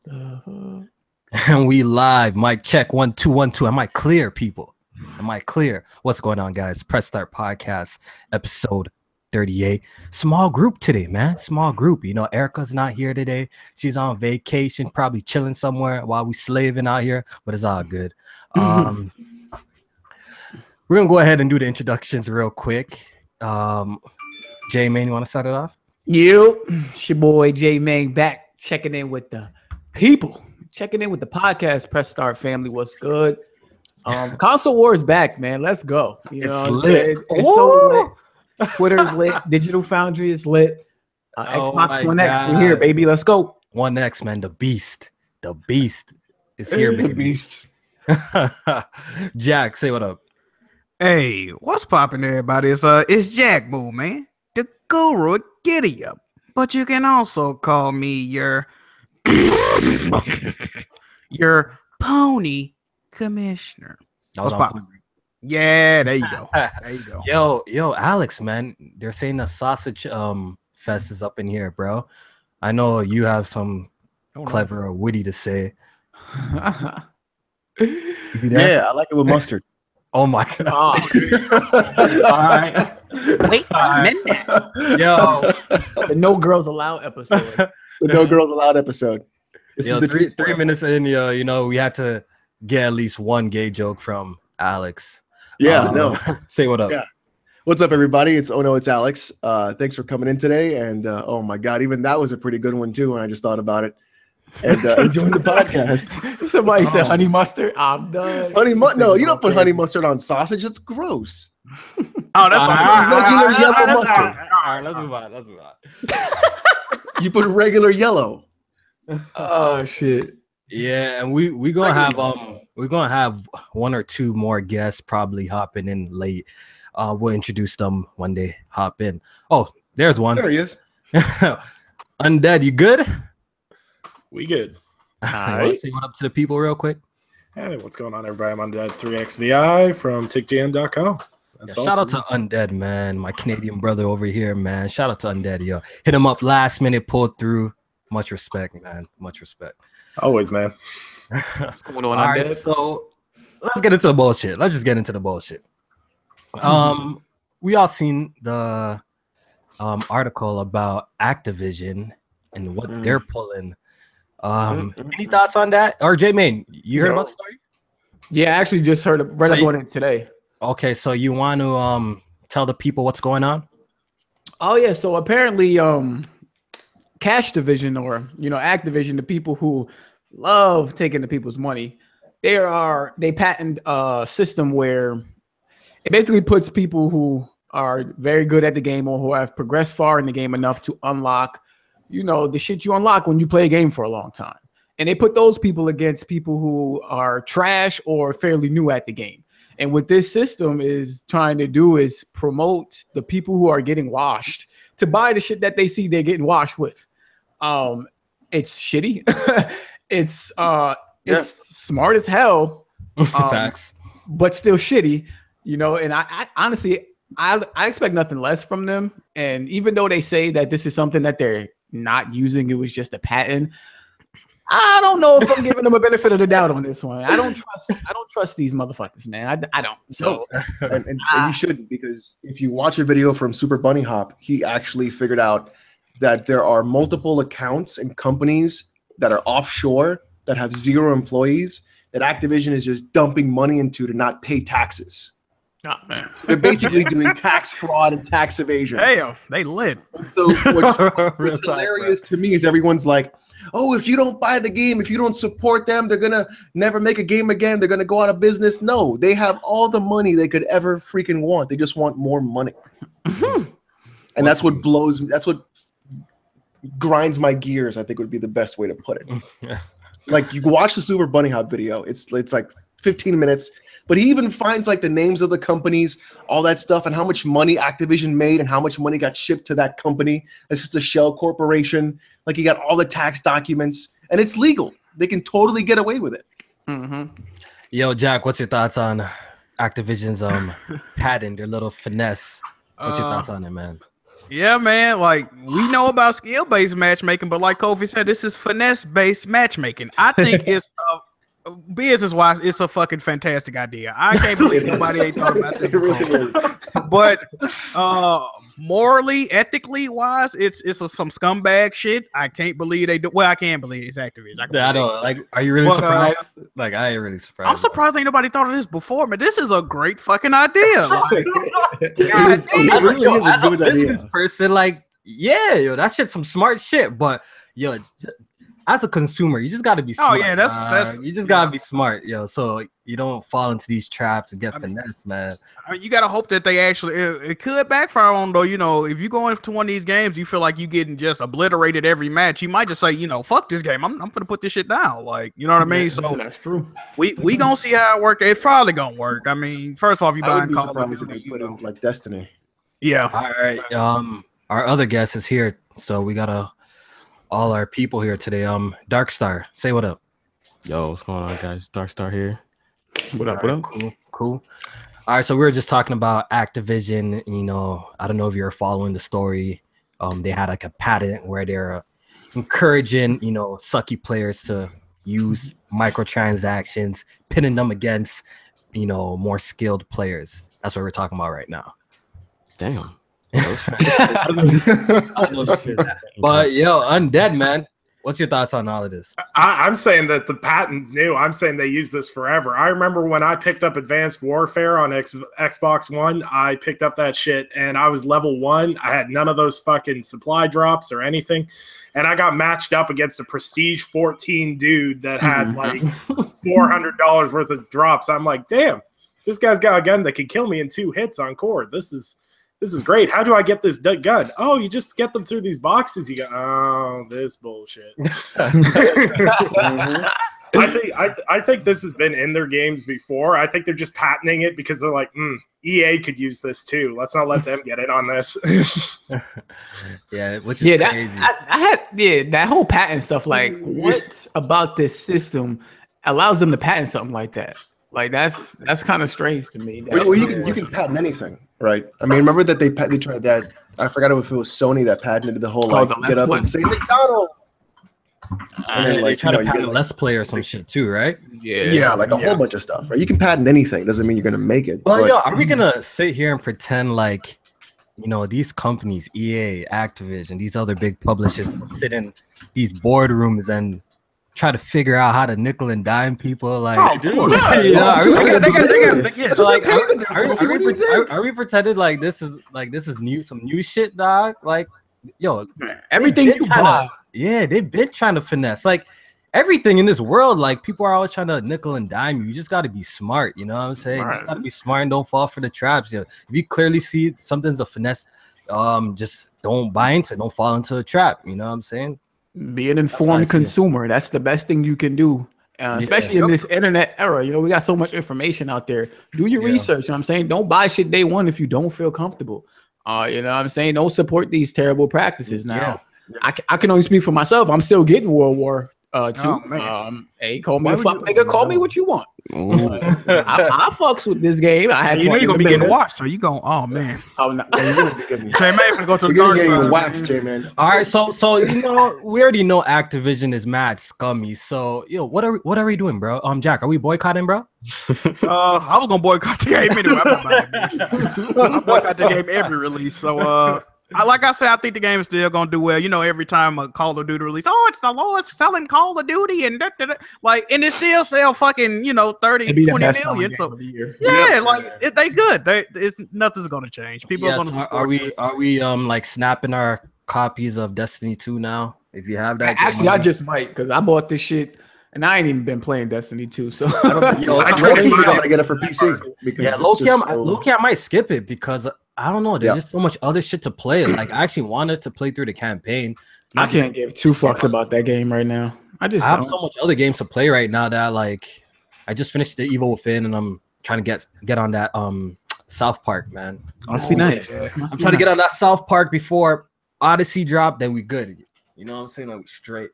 And we live. Mic check 1 2 1 2. Am I clear, people? Am I clear? What's going on, guys? Press Start Podcast, episode 38. Small group today, man. Small group. You know, Erica's not here today. She's on vacation, probably chilling somewhere while we slaving out here, but it's all good. We're gonna go ahead and do the introductions real quick. J-Man, you want to start it off? It's your boy J-Man back, checking in with the people, checking in with the podcast. Press Start family, what's good? Console War is back, man. Let's go. You know, it's lit. It's so lit. Twitter's lit. Digital Foundry is lit. Xbox One X, we're here, baby. Let's go. One X, man. The beast is here, baby. The beast. Jack, say what up. Hey, what's poppin', everybody? It's Jack Boo, man. The guru, giddy up. But you can also call me your pony commissioner. What's poppin'? Yeah, there you go. There you go. Yo, Alex, man. They're saying the sausage fest is up in here, bro. I know you have some clever or witty to say. Is he there? Yeah, I like it with mustard. Oh my god. All right. Wait a minute. Yo, The No Girls Allowed episode. The No Girls Allowed episode. This yo, is the 3 minutes in, you know, we had to get at least one gay joke from Alex. Yeah, no. Say what up. Yeah. What's up, everybody? It's Alex. Thanks for coming in today. And oh my god, even that was a pretty good one too when I just thought about it. And enjoying the podcast. Somebody said honey mustard. I'm done. No, you don't put honey mustard on sausage. It's gross. Oh, that's regular yellow mustard. All right, let's move on. You put regular yellow. Oh shit. Yeah, and we're gonna have one or two more guests probably hopping in late. We'll introduce them when they hop in. Oh, there's one. There he is. Undead, you good? We good. Right. Say what up to the people real quick. Hey, what's going on, everybody? I'm Undead 3XVI from TickJam.com. Shout out to Undead, man. My Canadian brother over here, man. Shout out to Undead, yo. Hit him up last minute, pulled through. Much respect, man. Much respect. Always, man. What's going on, All Undead? right, so let's get into the bullshit. Let's just get into the bullshit. We all seen the article about Activision and what they're pulling. Any thoughts on that? Or J-Man, you heard about the story? Yeah, I actually just read up on it today. Okay, so you want to tell the people what's going on? Oh yeah, so apparently Cash Division, or Activision, the people who love taking the people's money, they patent a system where it basically puts people who are very good at the game or who have progressed far in the game enough to unlock the shit you unlock when you play a game for a long time. And they put those people against people who are trash or fairly new at the game. And what this system is trying to do is promote the people who are getting washed to buy the shit that they see they're getting washed with. It's shitty. It's smart as hell. Facts. But still shitty, and I honestly, I expect nothing less from them. And even though they say that this is something that they're not using, it was just a patent, I don't know if I'm giving them a benefit of the doubt on this one. I don't trust these motherfuckers, man. I don't. So and you shouldn't, because if you watch a video from Super Bunny Hop, he actually figured out that there are multiple accounts and companies that are offshore that have 0 employees that Activision is just dumping money into to not pay taxes. Oh, man. So they're basically doing tax fraud and tax evasion. Hey, they lit. So what's hilarious to me is everyone's like, oh, if you don't buy the game, if you don't support them, they're going to never make a game again. They're going to go out of business. No, they have all the money they could ever freaking want. They just want more money. And that's what grinds my gears, I think would be the best way to put it. Like, you watch the Super Bunny Hop video. It's like 15 minutes. But he even finds like the names of the companies, all that stuff, and how much money Activision made and how much money got shipped to that company. It's just a shell corporation. Like, he got all the tax documents, and it's legal. They can totally get away with it. Yo, Jack, what's your thoughts on Activision's patent, their little finesse? What's your thoughts on it, man? Yeah, man. Like we know about skill-based matchmaking, but like Kofi said, this is finesse-based matchmaking. I think it's business-wise, it's a fucking fantastic idea. I can't believe nobody ain't thought about this before. But morally, ethically wise, it's some scumbag shit. I can't believe they do. Well, I can't believe it's Activision. I don't like. Are you really surprised? Like, I ain't really surprised. I'm surprised ain't nobody thought of this before, man. This is a great fucking idea. Like, it really is a good idea. Person, like, yeah, yo, that shit's some smart shit. But yo, as a consumer, you just got to be smart. Oh yeah, that's you just gotta be smart, yo. So you don't fall into these traps and get finesse, man. You gotta hope that they actually it could backfire on though. You know, if you go into one of these games, you feel like you getting just obliterated every match. You might just say, you know, fuck this game. I'm gonna put this shit down. Like, you know what I mean? So that's true. We gonna see how it works. It's probably gonna work. I mean, first off, you buying Call of Duty, put in like Destiny. Yeah. All right. Our other guest is here, so we gotta. All our people here today. Darkstar, say what up. Yo, what's going on, guys? Darkstar here. What up? Cool. All right, so we were just talking about Activision. You know, I don't know if you're following the story. They had like a patent where they're encouraging, you know, sucky players to use microtransactions, pitting them against, you know, more skilled players. That's what we're talking about right now. Damn. But yo, Undead, man, what's your thoughts on all of this? I'm saying that the patent's new. I'm saying they use this forever. I remember when I picked up Advanced Warfare on Xbox One, I picked up that shit and I was level 1. I had none of those fucking supply drops or anything. And I got matched up against a Prestige 14 dude that had like $400 worth of drops. I'm like, damn, this guy's got a gun that can kill me in 2 hits on core. This is great. How do I get this gun? Oh, you just get them through these boxes. You go, oh, this bullshit. I think this has been in their games before. I think they're just patenting it because they're like, EA could use this too. Let's not let them get in on this. Yeah, which is crazy. That whole patent stuff. Like, what about this system allows them to patent something like that? Like that's kind of strange to me. Well, you can patent anything, right? I mean, remember that they tried that. I forgot if it was Sony that patented the whole like get up and say McDonald's. And then, like, they try to patent Let's Play or some shit too, right? Yeah, like a whole bunch of stuff. Right? You can patent anything. Doesn't mean you're gonna make it. Well, yo, are we gonna sit here and pretend like, you know, these companies, EA, Activision, these other big publishers, sit in these boardrooms and try to figure out how to nickel and dime people? Like, are we pretending like this is new, some new shit, dog? Like, yo, everything you buy. Yeah, they've been trying to finesse. Like, everything in this world, like, people are always trying to nickel and dime you. You just got to be smart, you know what I'm saying? You just got to be smart and don't fall for the traps. Yo, if you clearly see something's a finesse, just don't buy into it. Don't fall into a trap. You know what I'm saying? Be an informed consumer. That's the best thing you can do, especially in this internet era. You know, we got so much information out there. Do your research. You know what I'm saying? Don't buy shit day one if you don't feel comfortable. You know what I'm saying? Don't support these terrible practices. Now, I can only speak for myself. I'm still getting World War II. Hey, call me a fuck nigga. Call me what you want. I fucks with this game. I had you know you're gonna be getting watched, so you going, oh man. Oh no, you're gonna be getting go to the dark side. Waxed, J-Man. All right, so you know, we already know Activision is mad scummy. So yo, what are we doing, bro? Jack, are we boycotting, bro? I was gonna boycott the game anyway. I boycott the game every release. So like I said, I think the game is still gonna do well. You know, every time a Call of Duty release, it's the lowest selling Call of Duty, and like, and it still sell fucking 30, 20 million. So they good. Nothing's gonna change. People are gonna support. Are we like snapping our copies of Destiny 2 now? If you have that, actually, I just might, because I bought this shit. And I ain't even been playing Destiny 2, so I'm gonna get it for PC. Yeah, low-key, I might skip it because I don't know. There's just so much other shit to play. Like, I actually wanted to play through the campaign. I can't give 2 fucks about that game right now. I have so much other games to play right now that, like, I just finished the Evil Within and I'm trying to get on that South Park, man. Must be nice. I'm trying to get on that South Park before Odyssey drop. Then we good. You know what I'm saying? Like, we straight.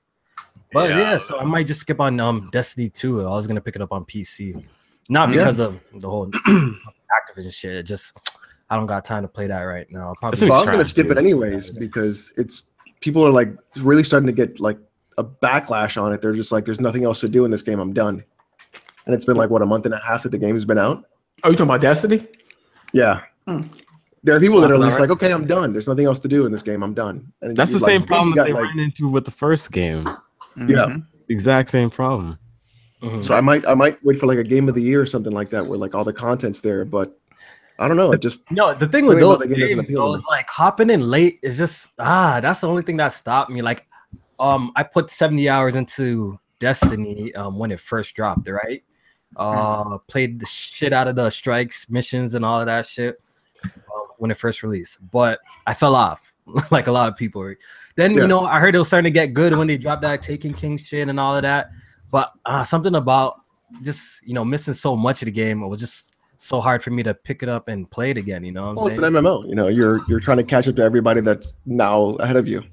But so I might just skip on Destiny 2. I was gonna pick it up on PC, not because of the whole Activision shit. It just I don't got time to play that right now. I'll probably So I was gonna trash, skip it dude. anyways because people are like really starting to get like a backlash on it. They're just like, there's nothing else to do in this game. I'm done. And it's been like what, a month and a half that the game's been out. Oh, you talking about Destiny? Yeah. There are people that are just like, okay, I'm done. There's nothing else to do in this game. I'm done. And That's the like, same problem you that got, they like, ran into with the first game. yeah. Exact same problem. So I might wait for like a game of the year or something like that where like all the content's there, but I don't know. It just No, the thing something with about those the game doesn't games appeal to though me. is like hopping in late is just that's the only thing that stopped me. Like I put 70 hours into Destiny when it first dropped, right? Played the shit out of the strikes, missions, and all of that shit when it first released. But I fell off, like a lot of people. Then you know I heard it was starting to get good when they dropped that Taken King shit and all of that. But something about just missing so much of the game, it was just so hard for me to pick it up and play it again. You know what I'm saying? It's an MMO. You know, you're trying to catch up to everybody that's now ahead of you.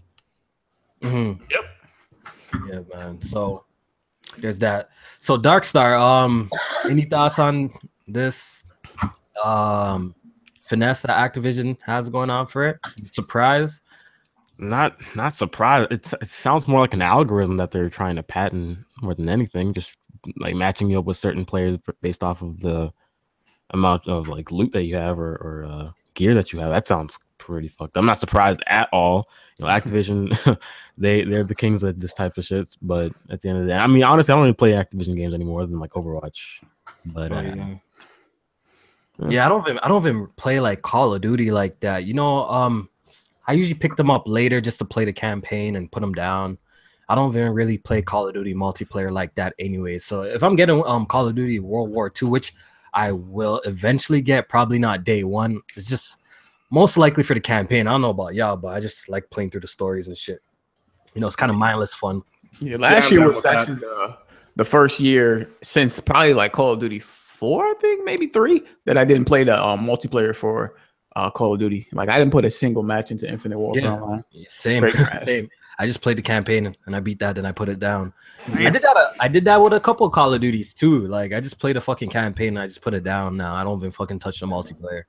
Mm-hmm. Yep. Yeah, man. So there's that. So Darkstar, any thoughts on this finesse that Activision has going on for it? Surprised? Not surprised. It sounds more like an algorithm that they're trying to patent more than anything. Just like matching you up with certain players based off of the amount of like loot that you have or gear that you have. That sounds pretty fucked up. I'm not surprised at all. You know, Activision, they're the kings of this type of shit. But at the end of the day, I mean, honestly, I don't even play Activision games anymore than like Overwatch. But yeah, I don't even play like Call of Duty like that. You know, I usually pick them up later just to play the campaign and put them down. I don't even really play Call of Duty multiplayer like that anyway. So if I'm getting Call of Duty World War II, which I will eventually get, probably not day one, it's just most likely for the campaign. I don't know about y'all, but I just like playing through the stories and shit. You know, it's kind of mindless fun. Yeah, last year was actually the first year since probably like Call of Duty 4, I think, maybe 3, that I didn't play the multiplayer for Call of Duty. Like I didn't put a single match into Infinite Warfare online. Same. I just played the campaign and I beat that, then I put it down. I did that with a couple of Call of Duties too. Like I just played a fucking campaign and I just put it down now. I don't even fucking touch the multiplayer.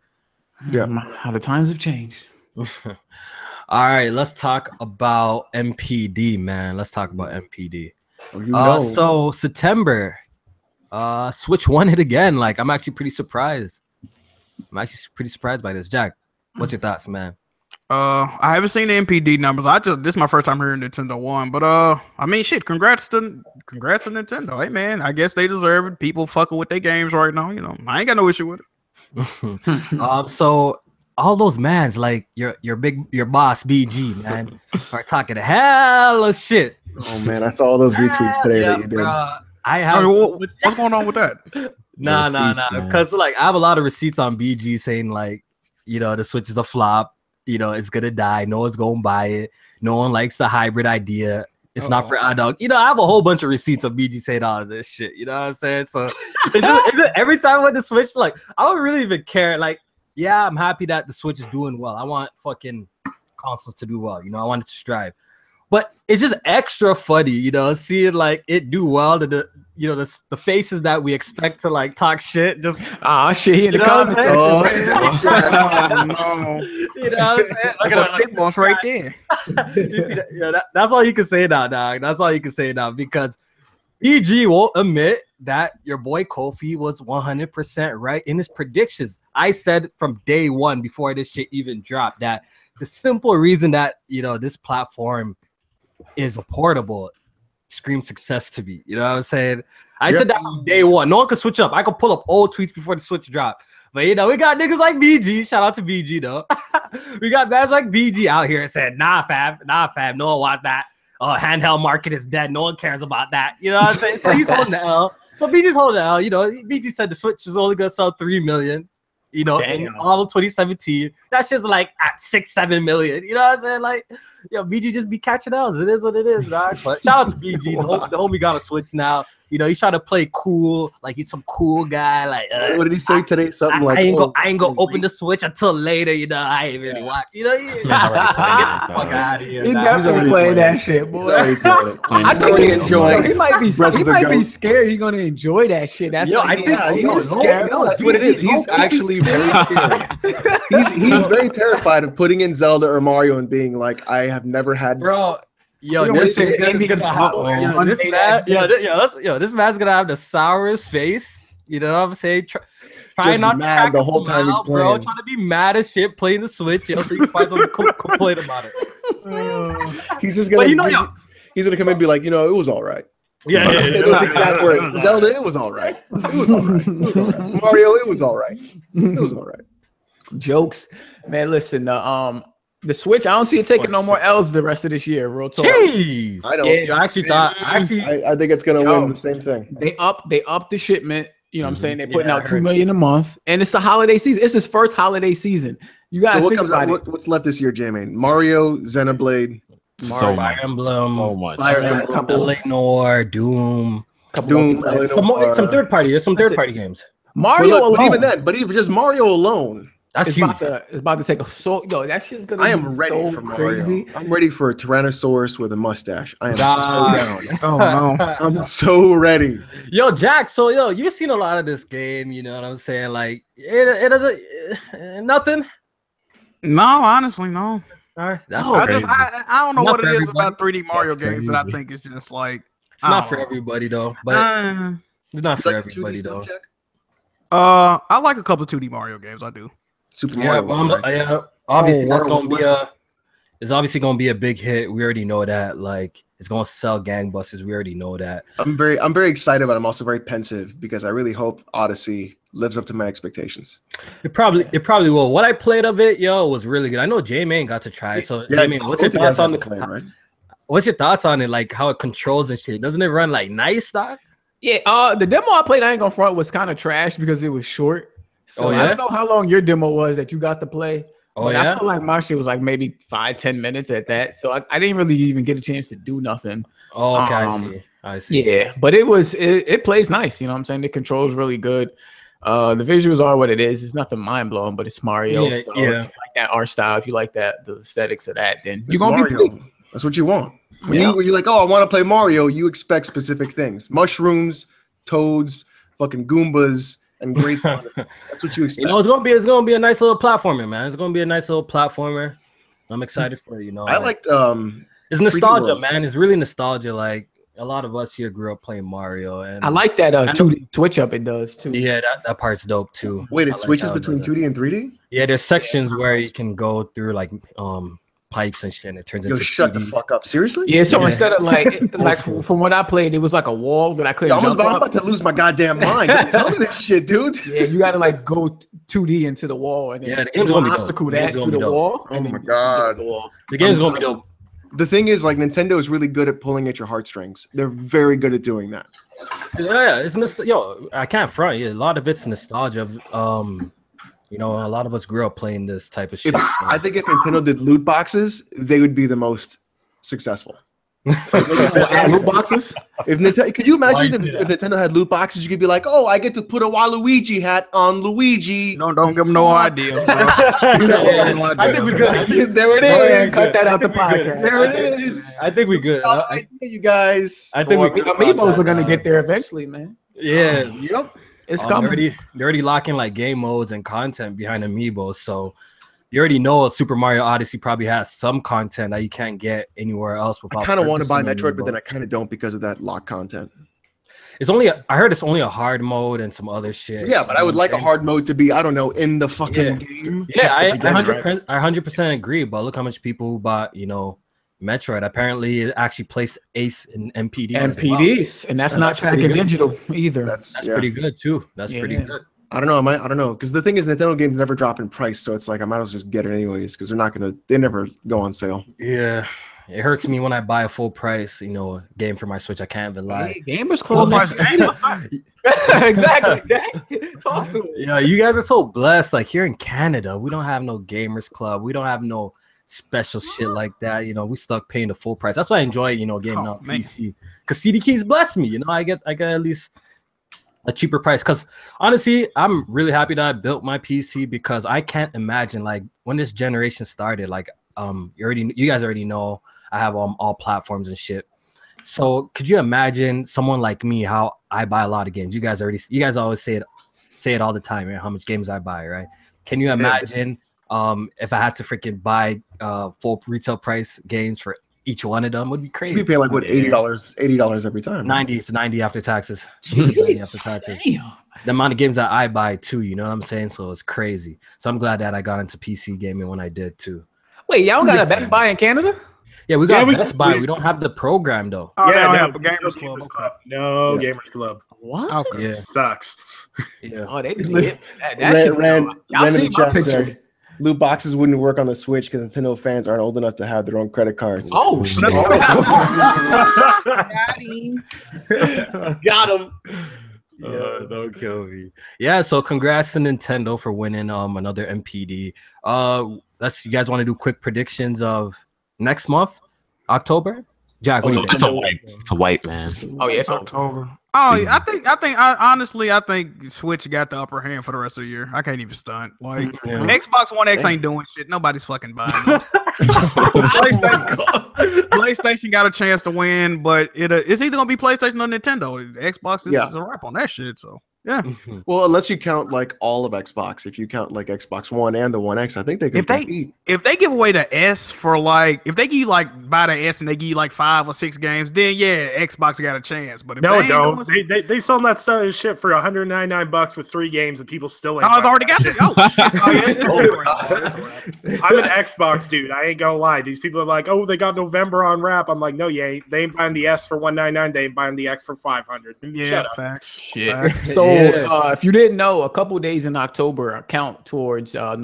Yeah. How the times have changed. All right, let's talk about NPD, man. Let's talk about NPD. So September, Switch won it again. Like I'm actually pretty surprised. by this. Jack, what's your thoughts, man? I haven't seen the NPD numbers. This is my first time hearing Nintendo won, but I mean, shit. Congrats to Nintendo. Hey, man, I guess they deserve it. People fucking with their games right now. You know, I ain't got no issue with it. So all those mans, like your boss BG, man, are talking hell of shit. Oh man, I saw all those retweets today that you did. What's going on with that? Nah. Because like I have a lot of receipts on BG saying like, the Switch is a flop. It's gonna die. No one's gonna buy it. No one likes the hybrid idea. It's not for adult. I have a whole bunch of receipts of BG saying all of this shit. You know what I'm saying? So every time with the Switch, like I don't really even care. Like, yeah, I'm happy that the Switch is doing well. I want fucking consoles to do well. I want it to strive. But it's just extra funny, seeing like it do well to the faces that we expect to like talk shit. Just shit in the comment section. No. You know what I'm saying? Look at big boss right there. That's all you can say now, dog. That's all you can say now because EG won't admit that your boy Kofi was 100% right in his predictions. I said from day one before this shit even dropped that the simple reason that this platform is a portable scream success to me. You know what I'm saying? I said that from day one. No one could switch up. I could pull up old tweets before the Switch dropped. But we got niggas like BG. Shout out to BG though. We got guys like BG out here and said, nah, fam, no one want that. Handheld market is dead. No one cares about that. You know what I'm saying? So he's holding the L. So BG's holding the L. BG said the Switch was only gonna sell 3 million. In all of 2017. That shit's like at 6-7 million. You know what I'm saying? Like BG just be catching L's. It is what it is, dog. But shout out to BG. The homie got a Switch now. You know, he's trying to play cool, like he's some cool guy. Like, what did he say today? Something like, I ain't gonna open the Switch until later. You know, I ain't really watch. You know, get the fuck out of here. He definitely playing that shit, boy. I think he enjoying. He might be scared. He's gonna enjoy that shit. That's I think he's scared. No, that's what it is. He's actually very scared. He's very terrified of putting in Zelda or Mario and being like, I have never had. Bro. This man's gonna have the sourest face. You know what I'm saying? Trying not mad to the whole time he's playing. Bro, trying to be mad as shit playing the Switch. So he can find something to complain about it. He's just gonna. He's gonna come in and be like, it was all right. Yeah. Say those exact words. Zelda, it was all right. It was all right. Mario, it was all right. It was all right. Jokes, man. Listen, the Switch, I don't see it taking no more L's the rest of this year. Real talk. Jeez. I don't. Yeah, I think it's gonna win the same thing. They up the shipment. You know what I'm saying? They're putting out $2 million a month, and it's the holiday season. It's his first holiday season. You guys think about it. What's left this year, J-Man? Mario, Xenoblade, Fire Emblem, Fire Emblem, Eleanor, Doom, some third party. There's some third party games. Mario alone. But even just Mario alone. That's huge. It's about to take a that shit's gonna. I am ready for crazy. Mario. I'm ready for a Tyrannosaurus with a mustache. I am so down. Oh no, I'm so ready. Yo, Jack. So you've seen a lot of this game. You know what I'm saying? Like it doesn't nothing. No, honestly, no. All right, that's I don't know what it is about 3D Mario games that I think is just like it's not for everybody though. But it's not for everybody though. I like a couple of 2D Mario games. I do. Super Mario. Obviously that's gonna be it's obviously gonna be a big hit. We already know that. Like it's gonna sell gangbusters. We already know that. I'm very excited, but I'm also very pensive because I really hope Odyssey lives up to my expectations. It probably will. What I played of it, was really good. I know J-Man got to try it. So J-Man, what's your thoughts on what's your thoughts on it? Like how it controls and shit. Doesn't it run like nice, doc? Yeah, the demo I played, I ain't gonna front, was kind of trash because it was short. So I don't know how long your demo was that you got to play. I feel like my shit was like maybe 5-10 minutes at that. So I didn't really even get a chance to do nothing. Oh, okay, I see. Yeah, but it plays nice. You know what I'm saying? The controls really good. The visuals are what it is. It's nothing mind blowing, but it's Mario. Yeah, so if you like that art style, if you like the aesthetics of that, then you're gonna Mario. be. That's what you want. When you're like, oh, I want to play Mario, you expect specific things: mushrooms, toads, fucking Goombas, and Grace. That's what you expect. It's gonna be a nice little platformer, man. It's gonna be a nice little platformer. I'm excited for it. I liked it's nostalgia, man. It's really nostalgia. Like a lot of us here grew up playing Mario, and I like that 2D switch up it does too. Yeah, that part's dope too. Wait, it switches between 2D and 3D? Yeah, there's sections where you can go through like pipes and shit, and it turns into shut 2Ds. The fuck up. Seriously? Yeah, so instead of like from what I played, it was like a wall that I couldn't I'm about to lose my goddamn mind. Tell me this shit, dude. Yeah, you gotta like go 2D into the wall and then the game's gonna be obstacle that through the wall. Oh my god. The game's gonna be dope. The thing is, like, Nintendo is really good at pulling at your heartstrings. They're very good at doing that. Yeah, it's I can't front. Yeah, a lot of it's nostalgia. A lot of us grew up playing this type of shit. I think if Nintendo did loot boxes, they would be the most successful. Loot boxes? Could you imagine if Nintendo had loot boxes? You could be like, "Oh, I get to put a Waluigi hat on Luigi." No, don't give them no idea. I think we're good. There it is. Cut that out the podcast. There it is. I think we're good. You guys. I think Amiibos are gonna get there eventually, man. Yeah. Yep. It's coming. They're already locking like game modes and content behind Amiibos, so you already know Super Mario Odyssey probably has some content that you can't get anywhere else without. I kind of want to buy Metroid, but then I kind of don't because of that lock content. I heard it's only a hard mode and some other shit. Yeah, but I would like a hard mode to be, I don't know, in the fucking game. Yeah, I 100% agree. But look how much people bought, Metroid. Apparently, it actually placed 8th in NPD. NPDs, and that's not tracking digital either. That's pretty good too. That's pretty good. I don't know, because the thing is, Nintendo games never drop in price, so it's like I might as well just get it anyways, because they never go on sale. Yeah, it hurts me when I buy a full price, game for my Switch. I can't even lie. Gamers Club. Exactly. Talk to me. You guys are so blessed. Like here in Canada, we don't have no Gamers Club. We don't have no special shit like that. You know, we stuck paying the full price. That's why I enjoy, you know, gaming on man. PC. Because CD Keys bless me. You know, I get at least a cheaper price. Because honestly, I'm really happy that I built my PC because I can't imagine like when this generation started. Like, you guys already know I have all platforms and shit. So could you imagine someone like me how I buy a lot of games? You guys always say it all the time, right? How much games I buy, right? Can you imagine if I had to freaking buy full retail price games for each one of them? Would be crazy. You pay like what $80 every time. 90. It's 90 after taxes. 90 after taxes. Damn. The amount of games that I buy too, you know what I'm saying? So it's crazy. So I'm glad that I got into PC gaming when I did too. Wait, y'all got a Best Buy in Canada? Yeah, we got Best Buy. We don't have the program though. Oh, they don't no, have a Gamers Club. Okay. No Gamers Club. What? Okay. Yeah. Sucks. Yeah. Oh, they did. That shit. Y'all see my picture. Loot boxes wouldn't work on the Switch because Nintendo fans aren't old enough to have their own credit cards. Oh, shit. Got him. Don't kill me. Yeah, so congrats to Nintendo for winning another NPD. You guys want to do quick predictions of next month, October? Jack, what do you think? It's a white man. Oh yeah, it's October. Oh, I think Switch got the upper hand for the rest of the year. I can't even stunt. Like Xbox One X ain't doing shit. Nobody's fucking buying it. PlayStation got a chance to win, but it's either gonna be PlayStation or Nintendo. Xbox is a wrap on that shit. So yeah. Well, unless you count like all of Xbox, if you count like Xbox One and the One X, I think they could compete. If they give away the S for like, if they give you like buy the S and they give you like 5 or 6 games, then yeah, Xbox got a chance. But if No, they don't. They sold that stuff shit for $199 with 3 games, and people still ain't. Oh, it's already got it. Oh, shit. I'm an Xbox dude. I ain't gonna lie. These people are like, oh, they got November on wrap. I'm like, no, you ain't. They ain't buying the S for $199. They ain't buying the X for $500. Yeah, Shut up. facts. Shit. Facts. So if you didn't know, a couple days in October count towards towards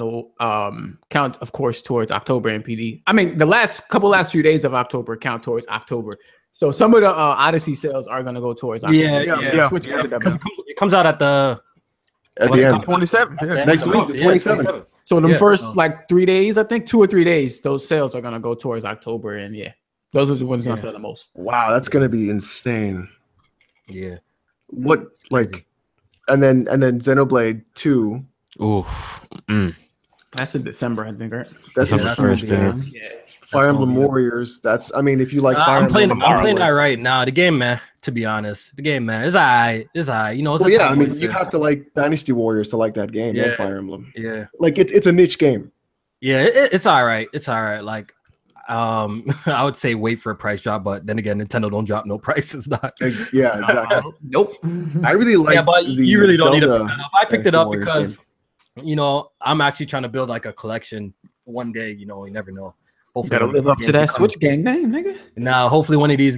October NPD. I mean, the last few days of October count towards October. So some of the Odyssey sales are gonna go towards October. Yeah. Switch It comes out at the At the end. 27th. Yeah. Next week, the 27th. So the first like 3 days, I think 2 or 3 days, those sales are gonna go towards October, and those are the ones gonna sell the most. Wow, that's gonna be insane. Yeah. What like, and then Xenoblade 2. Oof. That's in December, I think, right? That's December the first. Fire Emblem Warriors. That's, I mean, if you like Fire I'm playing Emblem, that right now. The game, man. To be honest, the game, man, is I. You know, it's well, a I mean, you have to like Dynasty Warriors to like that game. Yeah. And Fire Emblem. Yeah. Like it's a niche game. Yeah, it's all right. It's all right. Like, I would say wait for a price drop, but then again, Nintendo don't drop no prices. Yeah, exactly. Nope. I really like. Yeah, but you really don't need to pick it up. I picked it up Warriors because, game. you know, I'm actually trying to build like a collection. One day, you know, you never know. Hopefully, Gotta live up to that Switch game name, nigga. Now, hopefully, one of these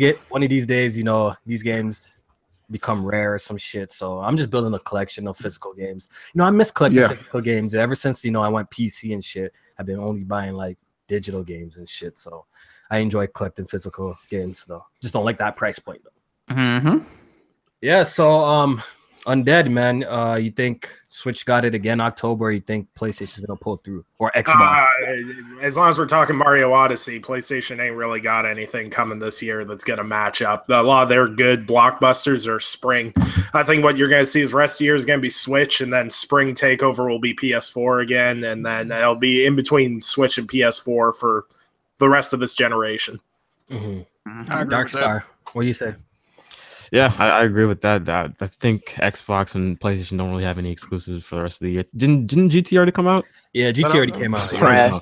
days, you know, these games become rare or some shit. So I'm just building a collection of physical games. You know, I miss collecting physical games ever since, you know, I went PC and shit. I've been only buying like digital games and shit. So I enjoy collecting physical games though. Just don't like that price point though. Mm-hmm. Yeah. So Undead, man, you think Switch got it again October? Or you think PlayStation's gonna pull through, or Xbox? As long as we're talking Mario Odyssey, PlayStation ain't really got anything coming this year that's gonna match up. A lot of their good blockbusters are spring. I think what you're gonna see is rest of the year is gonna be Switch, and then spring takeover will be PS4 again, and then it'll be in between Switch and PS4 for the rest of this generation. Mm-hmm. Dark Star, what do you think? Yeah, I agree with that. I think Xbox and PlayStation don't really have any exclusives for the rest of the year. Didn't GT already come out? Yeah, GT already came out. Trash.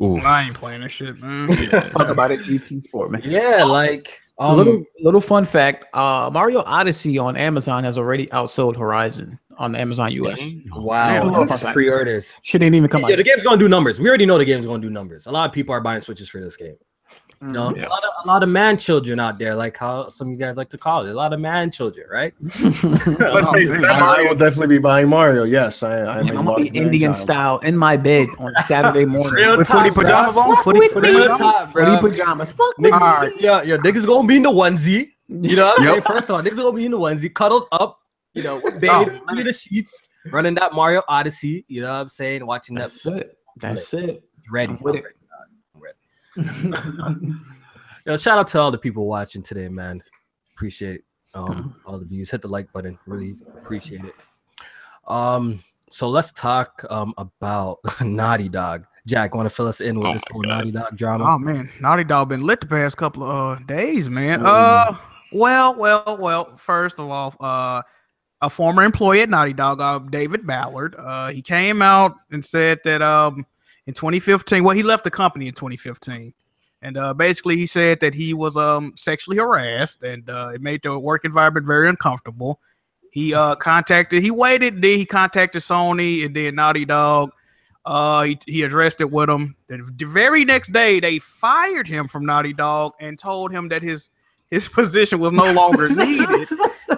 Ooh. I ain't playing this shit, man. Talk about it, GT4, man. Yeah, like little fun fact: Mario Odyssey on Amazon has already outsold Horizon on Amazon US. Wow, that's pre-orders. Shit ain't even come out. Yeah, the game's gonna do numbers. We already know the game's gonna do numbers. A lot of people are buying Switches for this game. You know, a lot of man children out there, like how some of you guys like to call it. A lot of man children, right? Let's face it, I will definitely be buying Mario. Yes, I'm gonna be Indian style in my bed on Saturday morning with footy pajamas on. Footy pajamas. Fuck me. Yeah, niggas gonna be in the onesie. You know what I'm saying? First of all, niggas gonna be in the onesie, cuddled up, you know, with baby under the sheets, running that Mario Odyssey. You know what I'm saying? Watching that. That's it. Ready. Yo, shout out to all the people watching today, man. Appreciate all the views. Hit the like button. Really appreciate it. So let's talk about Naughty Dog. Jack, want to fill us in with this whole Naughty Dog drama? Oh man, Naughty Dog been lit the past couple of days, man. Well. First of all, a former employee at Naughty Dog, David Ballard, he came out and said that in 2015, well, he left the company in 2015, and basically he said that he was sexually harassed, and it made the work environment very uncomfortable. He contacted Sony, and then Naughty Dog. He addressed it with them. The very next day, they fired him from Naughty Dog and told him that his position was no longer needed.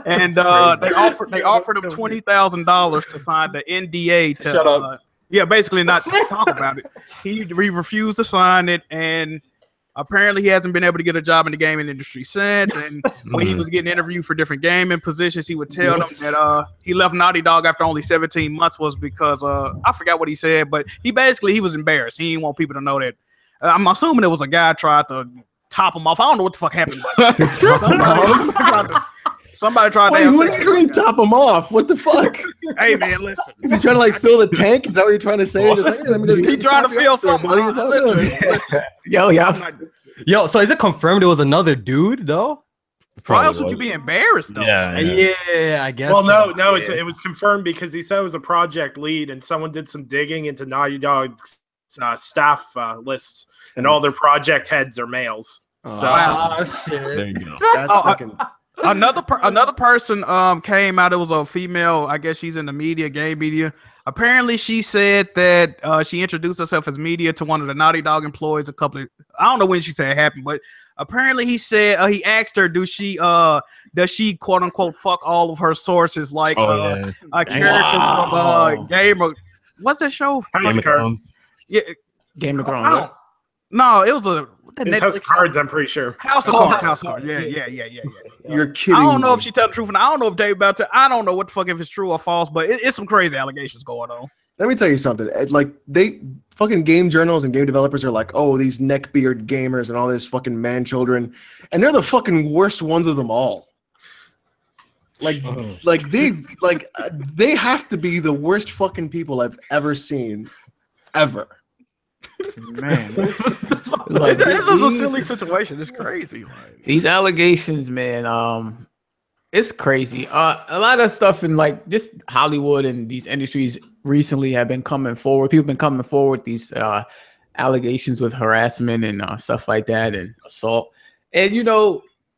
And they offered him $20,000 to sign the NDA to shut up. Basically not to talk about it. He refused to sign it, and apparently he hasn't been able to get a job in the gaming industry since. And when he was getting interviewed for different gaming positions, he would tell them that he left Naughty Dog after only 17 months was because I forgot what he said, but he was embarrassed. He didn't want people to know that. I'm assuming it was a guy tried to top him off. I don't know what the fuck happened. Somebody tried to. Wait, what do you mean top him off? What the fuck? Hey man, listen. Is he trying to like fill the tank? Is that what you're trying to say? Just like, hey, let me just He trying to fill something. Listen. Yo, so is it confirmed it was another dude though? Why else would you be embarrassed though? Yeah, I guess. Well, no, it was confirmed because he said it was a project lead, and someone did some digging into Naughty Dog's staff lists, and all their project heads are males. So shit. There you go. That's fucking. Another person came out. It was a female. I guess she's in the media, game media. Apparently, she said that she introduced herself as media to one of the Naughty Dog employees. I don't know when she said it happened, but apparently he said he asked her, does she quote unquote fuck all of her sources like a character from Gamer? What's that show? House of Cards. Yeah, Game of Thrones. No, it was a. It's House of Cards, I'm pretty sure. House of Cards. Yeah. You're kidding. I don't know me. if she tell the truth, and I don't know if Dave about to. I don't know what the fuck if it's true or false, but it's some crazy allegations going on. Let me tell you something. Like they fucking game journals and game developers are like, oh, these neckbeard gamers and all this fucking man children, and they're the fucking worst ones of them all. Like they have to be the worst fucking people I've ever seen, ever. Man, This is a silly situation. It's crazy. These allegations, man, it's crazy. A lot of stuff in like just Hollywood and these industries recently have been coming forward. People have been coming forward with these allegations with harassment and stuff like that and assault. And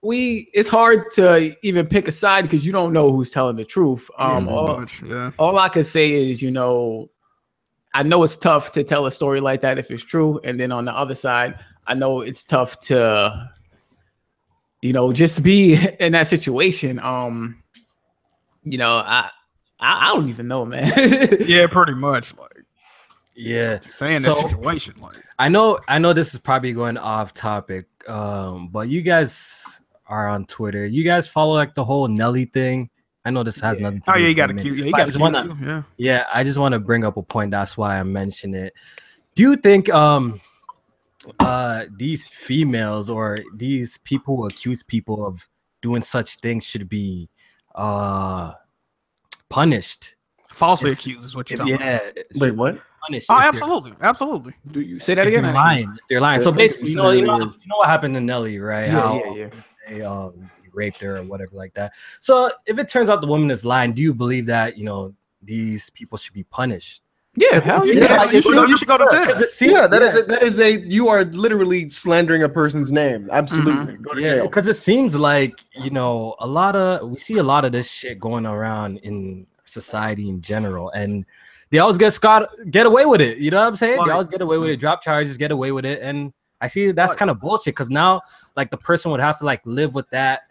it's hard to even pick a side because you don't know who's telling the truth. All I can say is, I know it's tough to tell a story like that if it's true. And then on the other side, I know it's tough to, just be in that situation. I don't even know, man. Yeah, pretty much. Saying So, that situation. I know this is probably going off topic, but you guys are on Twitter. You guys follow like the whole Nelly thing. I know this has nothing to do you with got a gaming, cute. Yeah, you but got I just want to bring up a point. That's why I mentioned it. Do you think these females or these people who accuse people of doing such things should be punished? Falsely accused is what you're talking about. Wait, what? Punished. Oh, if absolutely. Do you say that again? they're lying. If they're lying. So basically, you know what happened to Nelly, right? Yeah. They raped her or whatever like that. So if it turns out the woman is lying, do you believe that these people should be punished? Yeah, hell yeah. You should go to jail. Yeah, that is a you are literally slandering a person's name. Absolutely. Go to jail. Because it seems like we see a lot of this shit going around in society in general, and they always get away with it. You know what I'm saying? They always get away with it, drop charges, get away with it, and I see that's kind of bullshit because now like the person would have to like live with that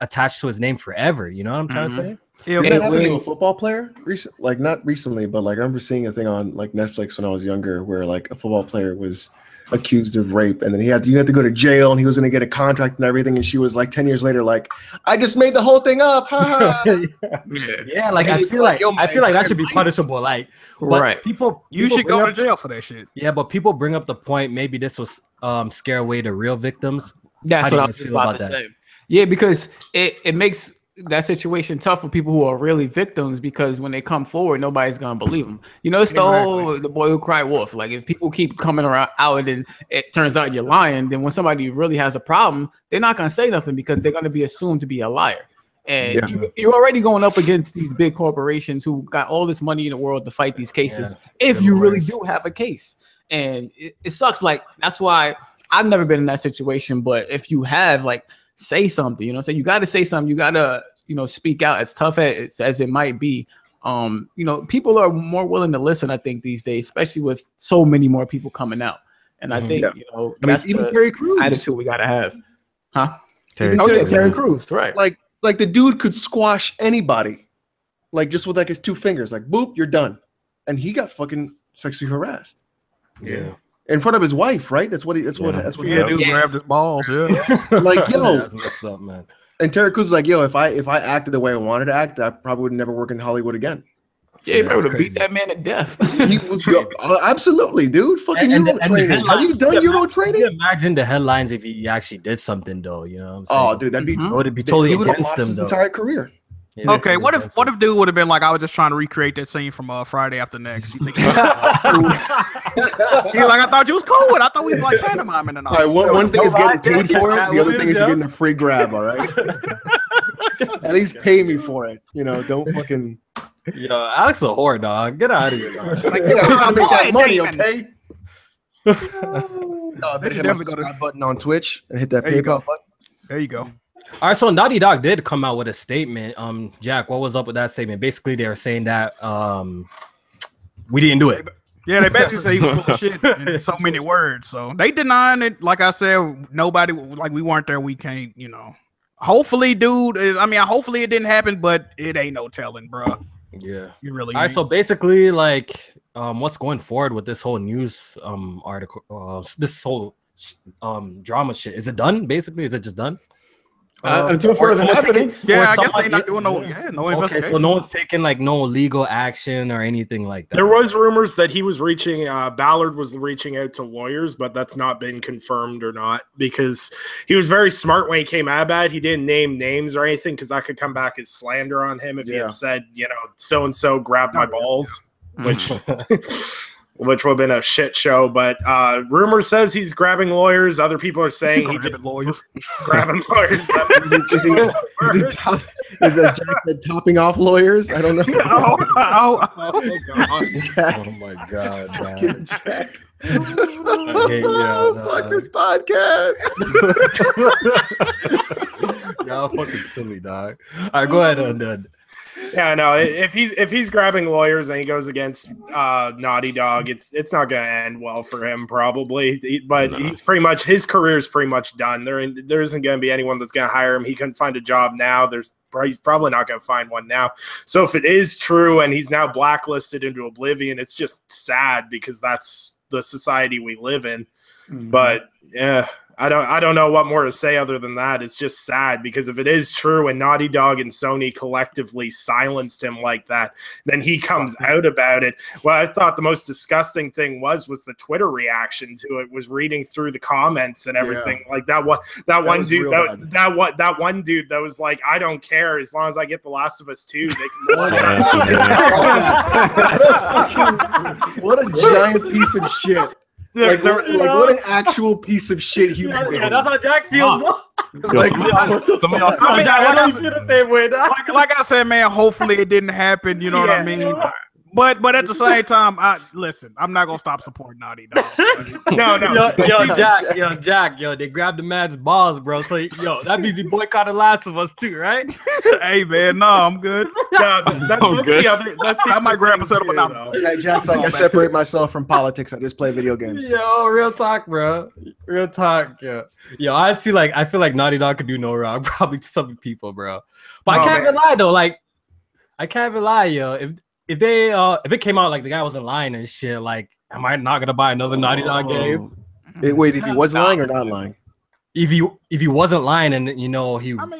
attached to his name forever. You know what I'm trying to say? Yeah, that happened to a football player? Like not recently, but like I remember seeing a thing on like Netflix when I was younger where like a football player was accused of rape, and then you had to go to jail, and he was going to get a contract and everything, and she was like 10 years later like, I just made the whole thing up. Yeah, like I feel like that should be punishable. Like, but right. You should go to jail for that shit. Yeah, but people bring up the point maybe this was scare away the real victims? That's How do what you I guys was just feel about about to that? say. Yeah, because it makes that situation tough for people who are really victims, because when they come forward, nobody's gonna believe them. You know, it's the whole the boy who cried wolf. Like, if people keep coming around out and it turns out you're lying, then when somebody really has a problem, they're not gonna say nothing because they're gonna be assumed to be a liar. And you're already going up against these big corporations who got all this money in the world to fight these cases. If you really do have a case, and it sucks. Like, that's why I've never been in that situation. But if you have, like, say something, you know, so you got to say something. You got to, you know, speak out, as tough as it might be. You know, people are more willing to listen, I think, these days, especially with so many more people coming out. And I think, you know, that's even the Terry Crews. attitude we got to have. Huh? Terry Terry Crews, right. Like the dude could squash anybody, like, just with like his 2 fingers, like, boop, you're done. And he got fucking sexually harassed. Yeah. In front of his wife, right? That's what Dude happened. grabbed his balls. Yeah. Like, yo, That's messed up, man. and Terry Crews is like, yo, if I acted the way I wanted to act, I probably would never work in Hollywood again. Yeah, you that's would have beat crazy. that man to death. He was absolutely, dude. Fucking And Euro the training. Have you headlines- done Euro Can you training? imagine the headlines if he actually did something, though? You know what I'm saying? Oh, dude, that'd be. It would be totally He would have against lost him, his though. entire career. Yeah, Okay, totally what against if him. dude would have been like, I was just trying to recreate that scene from Friday After Next? You think? He's like, I thought you was cool. I thought we was like pantomiming and all. All right, one thing is getting paid for it. Cat The other thing is Williams, getting a free grab. All right. At least pay me for it. You know, don't fucking. Yo, Alex a whore, dog. Get out of here, dog. Like, Yeah, I'm trying to make that boy, money, Damon. okay? No, I better hit my definitely go to- subscribe button on Twitch and hit that There you go. PayPal button. There you go. All right, so Naughty Dog did come out with a statement. Jack, what was up with that statement? Basically, they were saying that we didn't do it. Yeah, they basically say he was full of shit in so many words. So they denying it. Like I said, nobody, like, we weren't there. We can't, you know. Hopefully, dude. I mean, hopefully it didn't happen, but it ain't no telling, bro. Yeah. You really. All right, ain't. so basically, like, what's going forward with this whole news article, this whole drama shit? Is it done? Basically, is it just done? Until further evidence. Yeah, I guess someone- they not doing no. Yeah, no Okay, investigation. so no one's taking like no legal action or anything like that. There was rumors that he was reaching, Ballard was reaching out to lawyers, but that's not been confirmed or not, because he was very smart when he came out about it. He didn't name names or anything, because that could come back as slander on him if he had said, you know, so-and-so grabbed my balls, which which would have been a shit show. But rumor says he's grabbing lawyers. Other people are saying he just lawyers. grabbing lawyers. Is that Jack said topping off lawyers? I don't know. Oh, God. Jack, Oh my god, man. fucking Jack. I hate you, Fuck this podcast. Y'all fucking silly, dog. All right, go ahead, Undead. Yeah, no. If he's grabbing lawyers and he goes against Naughty Dog, it's not going to end well for him probably. He's pretty much, his career's pretty much done. There isn't going to be anyone that's going to hire him. He couldn't find a job now. He's probably not going to find one now. So if it is true and he's now blacklisted into oblivion, it's just sad, because that's the society we live in. Mm-hmm. But yeah. I don't know what more to say other than that. It's just sad, because if it is true and Naughty Dog and Sony collectively silenced him like that, then he comes out about it. Well, I thought the most disgusting thing was the Twitter reaction to it, was reading through the comments and everything. Like that one dude that was like, I don't care as long as I get The Last of Us 2. They can What a giant piece of shit. Like what an actual piece of shit human being. that's how Jack feels, bro. Like, I mean, like I said, man, hopefully it didn't happen. You know what I mean? But at the same time, I'm not gonna stop supporting Naughty Dog. No. Jack, they grabbed the man's balls, bro. So that means he boycotted Last of Us too, right? Hey, man, no, I'm good. No, that's the other. That's the I might grab a thing settlement too, now. though. Jack's like, I separate myself from politics. I just play video games. Yo, real talk, bro. Real talk, yo. I feel like Naughty Dog could do no wrong, probably to some people, bro. But I can't even lie though. Like, I can't even lie, yo. If it came out like the guy wasn't lying and shit, like, am I not gonna buy another Naughty Dog game? Wait, if he was lying or not lying? if he wasn't lying and he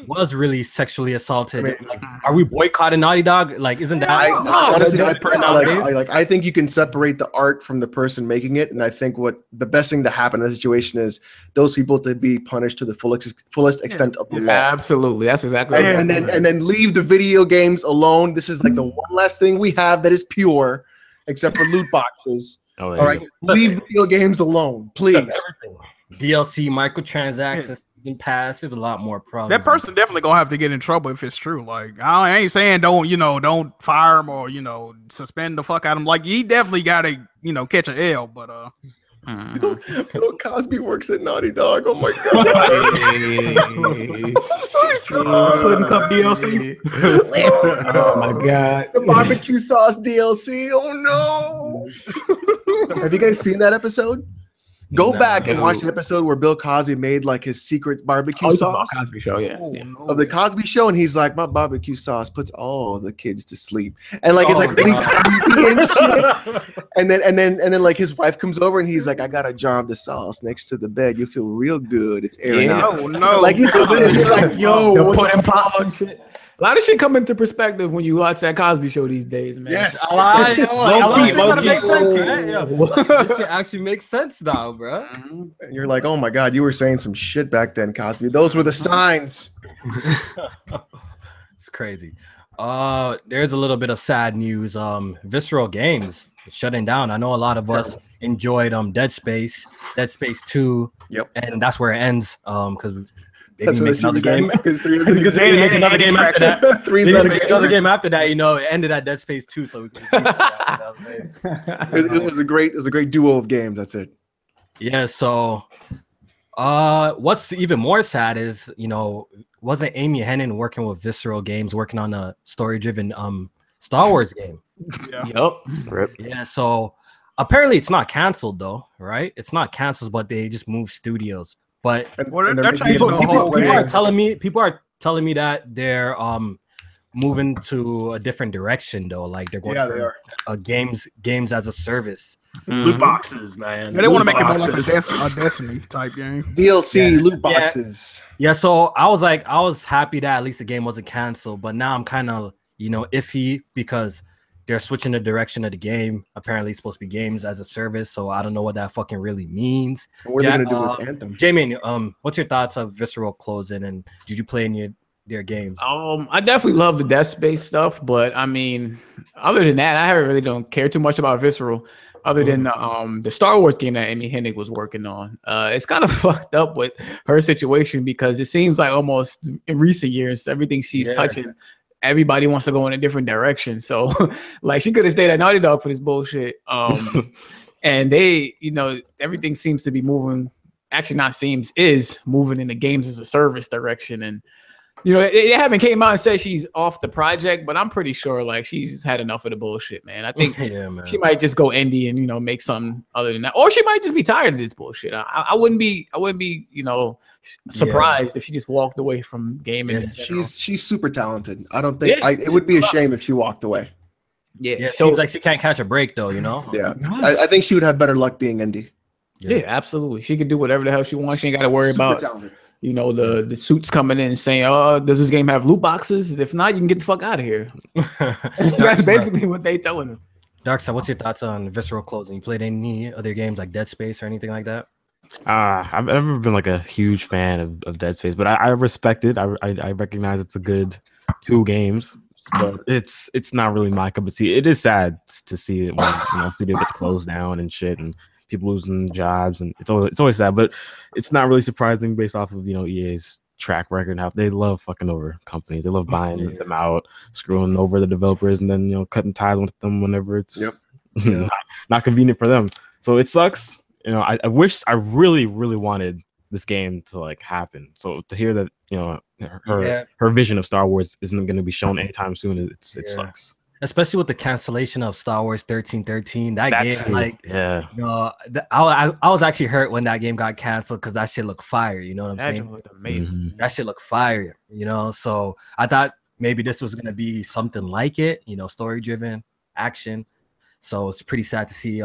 was really sexually assaulted, like, are we boycotting Naughty Dog? Like, isn't that honestly, I think you can separate the art from the person making it, and I think what the best thing to happen in that situation is those people to be punished to the fullest extent of the law. Absolutely, that's exactly right. And then leave the video games alone. This is like the one last thing we have that is pure, except for loot boxes. All right, leave video games alone, please. DLC, microtransactions, and pass. There's a lot more problems. That person definitely gonna have to get in trouble if it's true. Like, I ain't saying don't fire him or suspend the fuck out of him. Like, he definitely gotta catch an L. But Bill Cosby works at Naughty Dog. Oh my god. Putting up DLC. Oh my god. The barbecue sauce DLC. Oh no. Have you guys seen that episode? Go back and watch the episode where Bill Cosby made like his secret barbecue sauce. Cosby Show, of the Cosby Show, and he's like, my barbecue sauce puts all the kids to sleep, and like it's like really creepy and shit. And then like his wife comes over, and he's like, I got a jar of the sauce next to the bed. You feel real good. It's airing out. No. Like he's like, yo, put in pots and shit. A lot of shit come into perspective when you watch that Cosby Show these days, man. Yes. Low key. This shit actually makes sense now, bro. And you're like, oh my god, you were saying some shit back then, Cosby. Those were the signs. It's crazy. There's a little bit of sad news. Visceral Games shutting down. I know a lot of us enjoyed Dead Space 2. Yep. And that's where it ends. Because they That's didn't make another game. Because they didn't make another game after that. They didn't make another game after that. It ended at Dead Space 2. So we could it was a great duo of games. That's it. Yeah. So, what's even more sad is wasn't Amy Hennig working with Visceral Games, working on a story-driven Star Wars game? Yeah. Yep. Yeah. So apparently it's not canceled though, right? It's not canceled, but they just moved studios. But people are telling me that they're moving to a different direction though. Like they're going for games as a service. Loot boxes, man. They want to make it more like a Destiny type game. DLC loot boxes. Yeah. So I was happy that at least the game wasn't canceled, but now I'm kind of iffy because they're switching the direction of the game. Apparently, it's supposed to be games as a service, so I don't know what that fucking really means. What are they gonna do with Anthem? Jamie, what's your thoughts of Visceral closing, and did you play any of their games? I definitely love the Death Space stuff, but I mean, other than that, I really don't care too much about Visceral. Other than the Star Wars game that Amy Hennig was working on, it's kind of fucked up with her situation because it seems like almost in recent years, everything she's touching, everybody wants to go in a different direction. So like she could have stayed at Naughty Dog for this bullshit. And they, everything seems to be moving. Actually, not seems, is moving in the games as a service direction. And they haven't came out and said she's off the project, but I'm pretty sure like she's had enough of the bullshit, man. I think she might just go indie and make something other than that, or she might just be tired of this bullshit. I wouldn't be surprised if she just walked away from gaming. She's super talented. I don't think it would be a shame if she walked away. Yeah, seems like she can't catch a break though. Yeah, I think she would have better luck being indie. Yeah, absolutely. She can do whatever the hell she wants. She ain't got to worry about talented. The suits coming in and saying, "Oh, does this game have loot boxes? If not, you can get the fuck out of here." That's basically what they telling her. Darkside, what's your thoughts on Visceral closing? You played any other games like Dead Space or anything like that? I've never been like a huge fan of Dead Space, but I respect it. I recognize it's a good 2 games, but it's not really my cup of tea. It is sad to see it when studio gets closed down and shit, and people losing jobs, and it's always sad, but it's not really surprising based off of EA's track record and how they love fucking over companies. They love buying them out, screwing over the developers, and then cutting ties with them whenever it's not convenient for them. So it sucks. I really wanted this game to like happen. So to hear that her vision of Star Wars isn't going to be shown anytime soon, it sucks. Especially with the cancellation of Star Wars 1313. That game, I was actually hurt when that game got canceled because that shit looked fire. You know what I'm saying? Looked amazing. That shit looked fire. So I thought maybe this was gonna be something like it. Story driven action. So it's pretty sad to see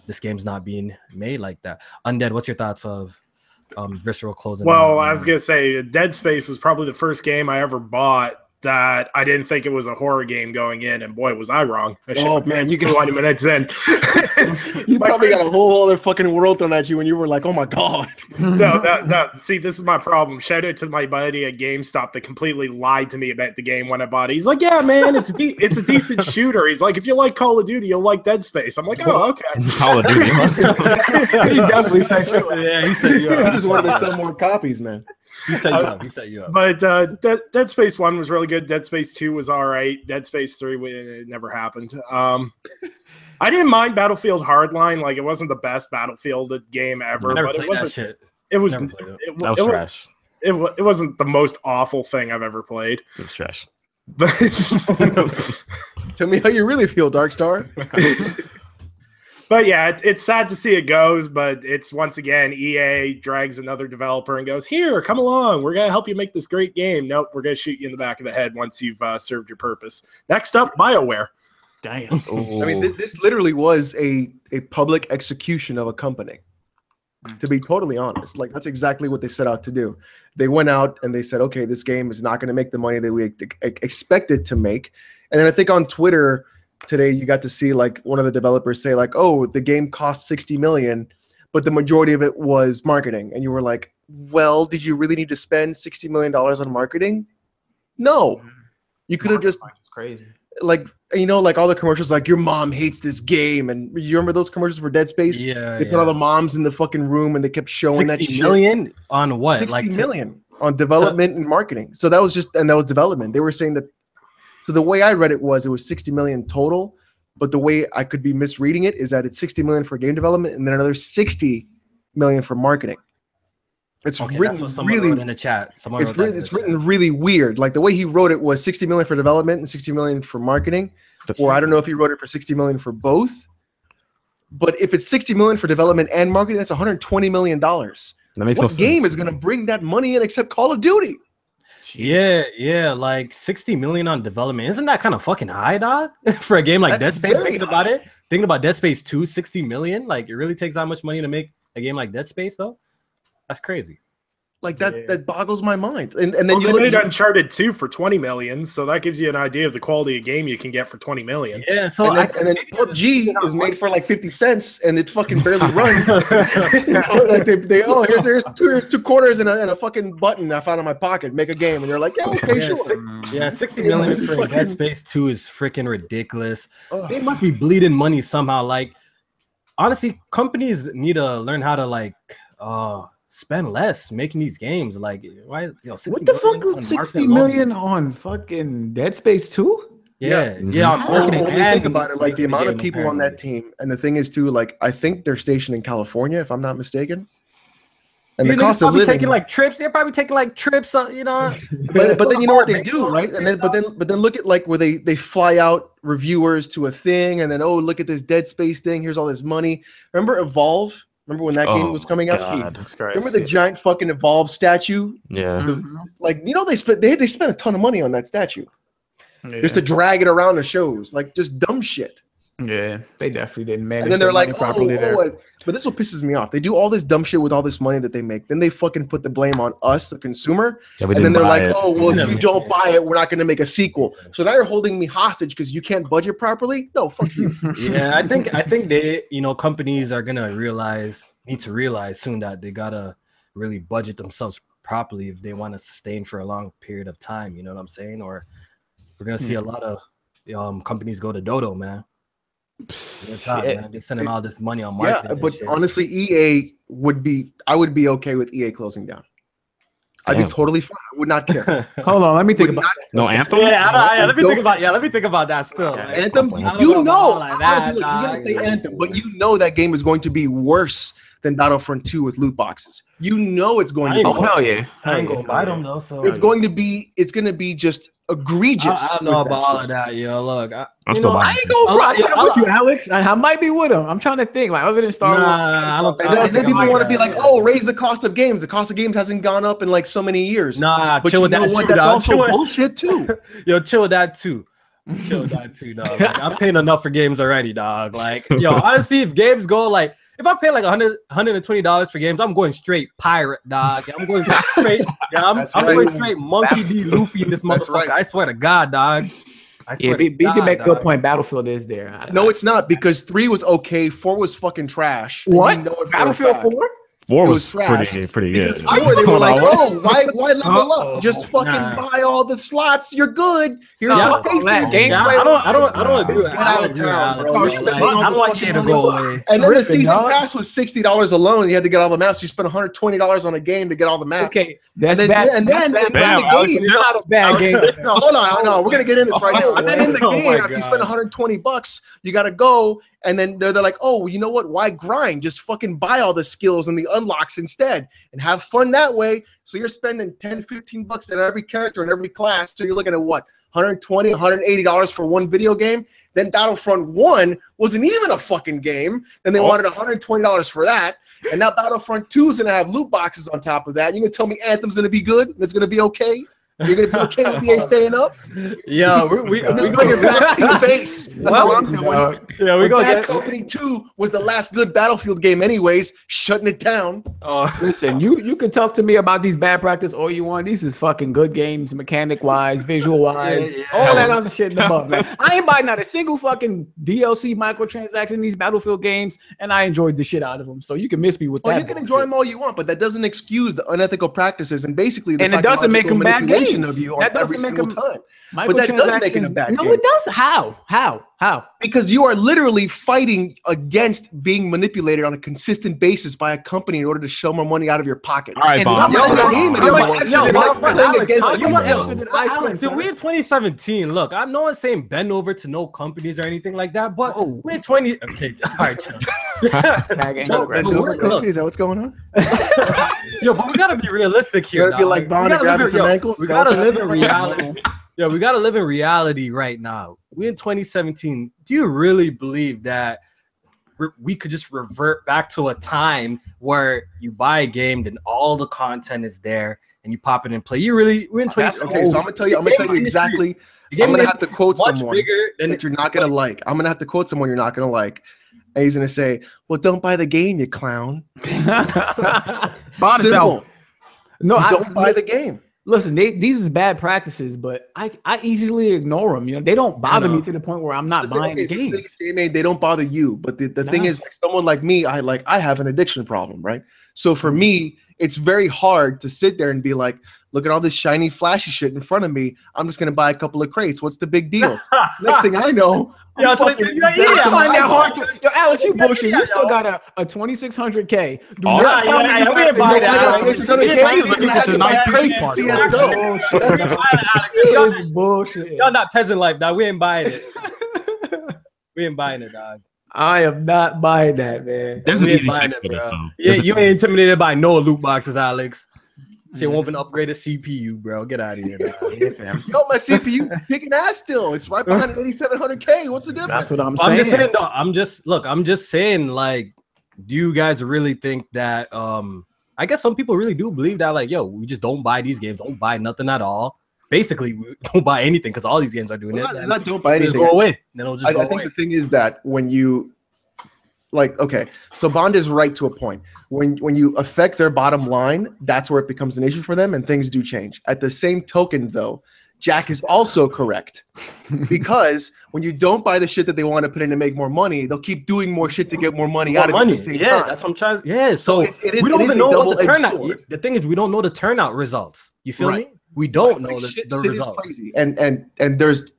this game's not being made like that. Undead, what's your thoughts of Visceral closing. Well, I was gonna say Dead Space was probably the first game I ever bought that I didn't think it was a horror game going in, and boy, was I wrong. Oh man, you 20 minutes in. You probably got a whole other fucking world thrown at you when you were like, "Oh my god." No. See, this is my problem. Shout out to my buddy at GameStop that completely lied to me about the game when I bought it. He's like, "Yeah, man, it's a decent shooter." He's like, "If you like Call of Duty, you'll like Dead Space." I'm like, "Oh, okay." Call of Duty. He definitely said you. Yeah, he said you He up. just wanted to sell more copies, man. He set you up. He set you up. But Dead Space 1 was really good. Dead Space 2 was all right. Dead Space 3, it never happened. I didn't mind Battlefield Hardline. Like, it wasn't the best Battlefield game ever. I never but played it wasn't, that shit. It was Never played it. That was trash. It wasn't the most awful thing I've ever played. It's trash. But Tell me how you really feel, Darkstar. But yeah, it's sad to see it goes, but it's once again, EA drags another developer and goes, "Here, come along. We're going to help you make this great game." Nope, we're going to shoot you in the back of the head once you've served your purpose. Next up, BioWare. Damn. I mean, this literally was a public execution of a company. To be totally honest, like that's exactly what they set out to do. They went out and they said, "Okay, this game is not going to make the money that we expect it to make." And then I think on Twitter today, you got to see like one of the developers say like, "Oh, the game cost 60 million, but the majority of it was marketing." And you were like, "Well, did you really need to spend $60 million on marketing? No, you could have just Crazy. like, you know, like all the commercials, like your mom hates this game." And you remember those commercials for Dead Space? Yeah, They put all the moms in the fucking room and they kept showing that 60 shit. million on what? 60 million on development and marketing. So that was development. They were saying that. So the way I read it was 60 million total, but the way I could be misreading it is that it's 60 million for game development and then another 60 million for marketing. It's Okay, written that's what someone really wrote in the chat. it's written really weird. Like the way he wrote it was 60 million for development and 60 million for marketing. Or I don't know if he wrote it for 60 million for both. But if it's 60 million for development and marketing, that's 120 million dollars. That makes What no game sense. is going to bring that money in except Call of Duty? Yeah, like 60 million on development. Isn't that kind of fucking high, dog? For a game like That's Dead Space, very thinking about Dead Space 2, 60 million. Like it really takes that much money to make a game like Dead Space, though. That's crazy. Like that boggles my mind. And then Well, you they look made Uncharted 2 for 20 million, so that gives you an idea of the quality of game you can get for 20 million. Yeah, so and then PUBG is made for like 50 cents and it fucking barely runs. Like here's two quarters and a fucking button I found in my pocket. Make a game, and you're like, yeah, okay, sure. 60 million for Dead Space 2 is freaking ridiculous. They must be bleeding money somehow. Like, honestly, companies need to learn how to like spend less making these games. Like, why? 60 What the fuck million was on 60 marketing million on fucking Dead Space 2? Yeah, on Well, marketing. when you and think about it, like the making amount of game, people on that team, and the thing is too, like I think they're stationed in California, if I'm not mistaken. And the cost of living, taking like trips. They're probably taking like trips, you know. but then you know what they do, right? And then but then look at like where they fly out reviewers to a thing, and then look at this Dead Space thing. Here's all this money. Remember Evolve? Remember when that game was coming out? Jesus Christ. Remember the giant fucking Evolve statue? Yeah. Like they spent a ton of money on that statue just to drag it around the shows, like just dumb shit. Yeah, they definitely didn't manage. And then they're like, properly there. but this is what pisses me off. They do all this dumb shit with all this money that they make. Then they fucking put the blame on us, the consumer. Yeah, and then they're like, it. If you don't buy it, we're not going to make a sequel. So now you're holding me hostage because you can't budget properly? No, fuck you. Yeah, I think they, companies are gonna need to realize soon that they gotta really budget themselves properly if they want to sustain for a long period of time. You know what I'm saying? Or we're gonna see a lot of companies go to dodo, man. Man. They're sending all this money on marketing. Yeah, but honestly, EA I would be okay with EA closing down. I'd be totally fine. I would not care. Hold on, let me think about No Anthem? Let me think about that still. Anthem, honestly, you're gonna say Anthem, but you know that game is going to be worse than Battlefront 2 with loot boxes. You know it's going to be. Oh hell yeah! I ain't gonna buy them though. So it's going to be just egregious. I don't know about all of that, yo. Look, I'm still buying. I ain't gonna front with you, Alex. I might be with him. I'm trying to think, like other than Star Wars. I don't. And then people want to be like, raise the cost of games. The cost of games hasn't gone up in like so many years. Nah, but chill with that too. That's also bullshit too. Yo, chill with that too. Chill that too, dog. Like, I'm paying enough for games already, dog. Like, yo, honestly, if games go like, if I pay like $120 for games, I'm going straight pirate, dog. I'm going straight. Yeah, I'm going straight Monkey D. Luffy in this motherfucker. Right. I swear to God, dog. I swear BJ make a good point. Battlefield is there. No, it's not, because 3 was okay. 4 was fucking trash. What? Battlefield 4? 4 was pretty good. 4, they were like, oh, why level up? Just fucking buy all the slots. You're good. Here's some faces. I don't agree. Get out of town, bro. I don't want you to go away. And then the season pass was $60 alone. You had to get all the maps. You spent $120 on a game to get all the maps. Okay, that's bad. And then not a bad game. No, hold on. We're gonna get in this right now. And then in the game, after you spend $120, you gotta go. And then they're like, oh, you know what? Why grind? Just fucking buy all the skills and the unlocks instead and have fun that way. So you're spending $10, $15 at every character in every class. So you're looking at what? $120, $180 for one video game. Then Battlefront 1 wasn't even a fucking game. And they wanted $120 for that. And now Battlefront 2 is going to have loot boxes on top of that. You're going to tell me Anthem's going to be good and it's going to be okay? You're gonna be okay with EA staying up? Yeah, I'm just bringing back to the base. That's all I'm doing. Yeah, we go. Bad Company 2 was the last good Battlefield game, anyways. Shutting it down. Listen, you can talk to me about these bad practice all you want. These is fucking good games, mechanic wise, visual wise, all that other shit in the above, man. I ain't buying not a single fucking DLC microtransaction in these Battlefield games, and I enjoyed the shit out of them. So you can miss me with that. You can enjoy them all you want, but that doesn't excuse the unethical practices and basically the it doesn't make them bad games. Of you that doesn't make them time. But that does make it a bad game. No, it does. How? Because you are literally fighting against being manipulated on a consistent basis by a company in order to show more money out of your pocket. All right, Bob. We're in 2017. Look, I'm no one saying bend over to no companies or anything like that, but we're in 20. Okay, all right, chill. Is that what's going on? Yo, but we gotta be realistic here. You gotta be like Bond and grabbing some ankles. We gotta live in reality. Yeah, we gotta live in reality right now. We're in 2017. Do you really believe that we could just revert back to a time where you buy a game, then all the content is there, and you pop it and play? We're in 2017. Okay, so I'm gonna tell you exactly. I'm gonna have to quote someone that you're not gonna like. I'm gonna have to quote someone you're not gonna like. And he's gonna say, "Well, don't buy the game, you clown." Simple. No, don't buy the game. Listen, these is bad practices, but I easily ignore them. You know, they don't bother me to the point where I'm not buying the games. They don't bother you, but the thing is, like, someone like me, I have an addiction problem, right? So for me, it's very hard to sit there and be like, look at all this shiny, flashy shit in front of me. I'm just gonna buy a couple of crates. What's the big deal? Next thing I know, Alex, you bullshit. You still got a 2600K. We ain't buying that. 2600K. Bullshit. Y'all not peasant life, dog. We ain't buying it. We ain't buying it, dog. I am not buying that, man. There's an easy fix for this, though. Yeah, you ain't intimidated by no loot boxes, Alex. She won't even upgrade a CPU, bro. Get out of here, dog. Yo, my CPU kicking ass still. It's right behind 8700K. What's the difference? That's what I'm saying. I'm just saying, though. I'm just saying, like, do you guys really think that? I guess some people really do believe that, like, yo, we just don't buy these games, don't buy nothing at all. Basically, we don't buy anything because all these games are doing it. Not don't buy anything. Just go away. Then it'll just go away. I think the thing is that when you, like, okay, so Bond is right to a point. When you affect their bottom line, that's where it becomes an issue for them, and things do change. At the same token, though, Jack is also correct, because when you don't buy the shit that they want to put in to make more money, they'll keep doing more shit to get more money out of it at the same time. That's what I'm trying. Yeah, so we don't even know what the turnout. The thing is, we don't know the turnout results. You feel me? We don't know the results. Crazy. And there's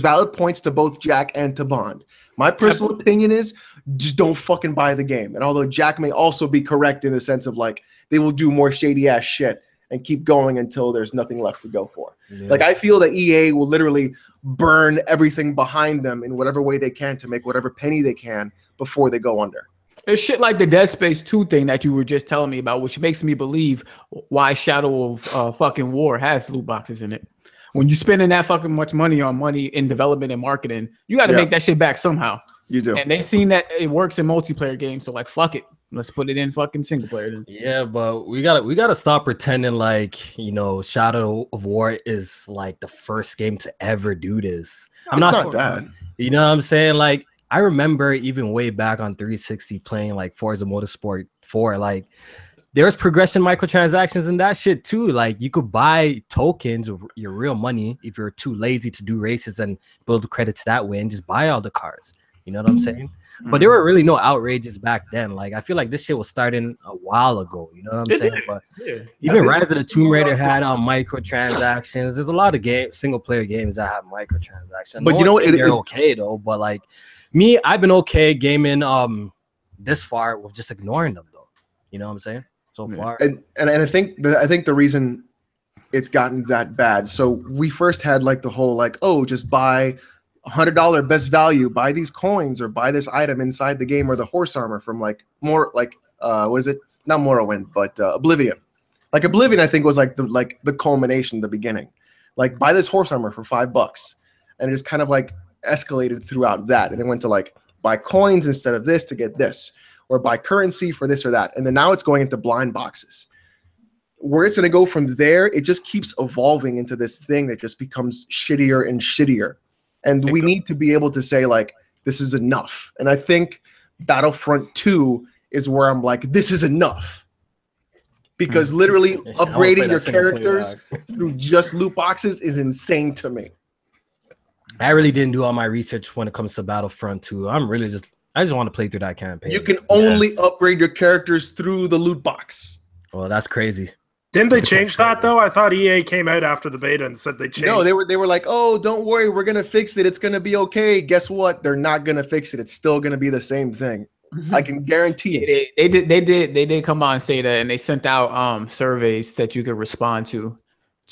valid points to both Jack and to Bond. My personal opinion is just don't fucking buy the game. And although Jack may also be correct in the sense of, like, they will do more shady ass shit and keep going until there's nothing left to go for. Yeah. Like, I feel that EA will literally burn everything behind them in whatever way they can to make whatever penny they can before they go under. It's shit like the Dead Space 2 thing that you were just telling me about, which makes me believe why Shadow of fucking War has loot boxes in it. When you're spending that fucking much money on money in development and marketing, you got to make that shit back somehow. You do. And they've seen that it works in multiplayer games, so, like, fuck it. Let's put it in fucking single player. Then. Yeah, but we gotta stop pretending like, you know, Shadow of War is like the first game to ever do this. I'm not sure. That. You know what I'm saying? Like, I remember even way back on 360 playing like Forza Motorsport 4, like there's progression microtransactions in that shit too. Like you could buy tokens with your real money if you're too lazy to do races and build credits that way and just buy all the cars. You know what I'm saying? But there were really no outrages back then. Like I feel like this shit was starting a while ago. You know what I'm saying? But even Rise of the Tomb Raider had microtransactions. There's a lot of single player games that have microtransactions. But you know what? They're okay though. But like me, I've been okay gaming this far with just ignoring them though. You know what I'm saying? So far. And I think the reason it's gotten that bad. So we first had like the whole like, oh, just buy $100 best value, buy these coins or buy this item inside the game or the horse armor from like more like what is it? Not Morrowind, but Oblivion. Like Oblivion, I think was like the culmination, the beginning. Like buy this horse armor for $5, and it just kind of like escalated throughout that, and it went to like buy coins instead of this to get this, or buy currency for this or that, and then now it's going into blind boxes. Where it's going to go from there, it just keeps evolving into this thing that just becomes shittier and shittier. And we need to be able to say, like, this is enough. And I think Battlefront 2 is where I'm like, this is enough. Because literally upgrading your characters through just loot boxes is insane to me. I really didn't do all my research when it comes to Battlefront 2. I just want to play through that campaign. You can only upgrade your characters through the loot box. Well, that's crazy. Didn't they change that though? I thought EA came out after the beta and said they changed. No, they were like, "Oh, don't worry, we're gonna fix it. It's gonna be okay." Guess what? They're not gonna fix it. It's still gonna be the same thing. I can guarantee it. They did come out and say that, and they sent out surveys that you could respond to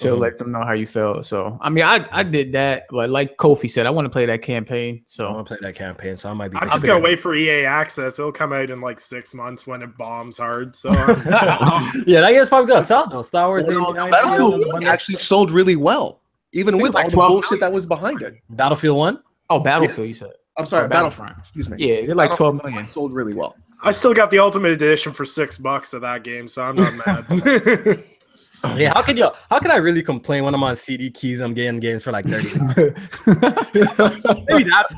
let them know how you felt. So I mean, I did that, but like Kofi said, I want to play that campaign. So I want to play that campaign. So I might be. I'm just gonna wait for EA access. It'll come out in like 6 months when it bombs hard. So yeah, that game's probably gonna sell though. Star Wars Battlefield 1 actually sold really well, even with all the bullshit that was behind it. Battlefield 1? Oh, Battlefield, you said. I'm sorry, Battlefront. Excuse me. Yeah, they're like 12 million. Sold really well. I still got the Ultimate Edition for $6 of that game, so I'm not mad. Yeah, how can I really complain when I'm on CD keys? I'm getting games for like 30. Maybe that's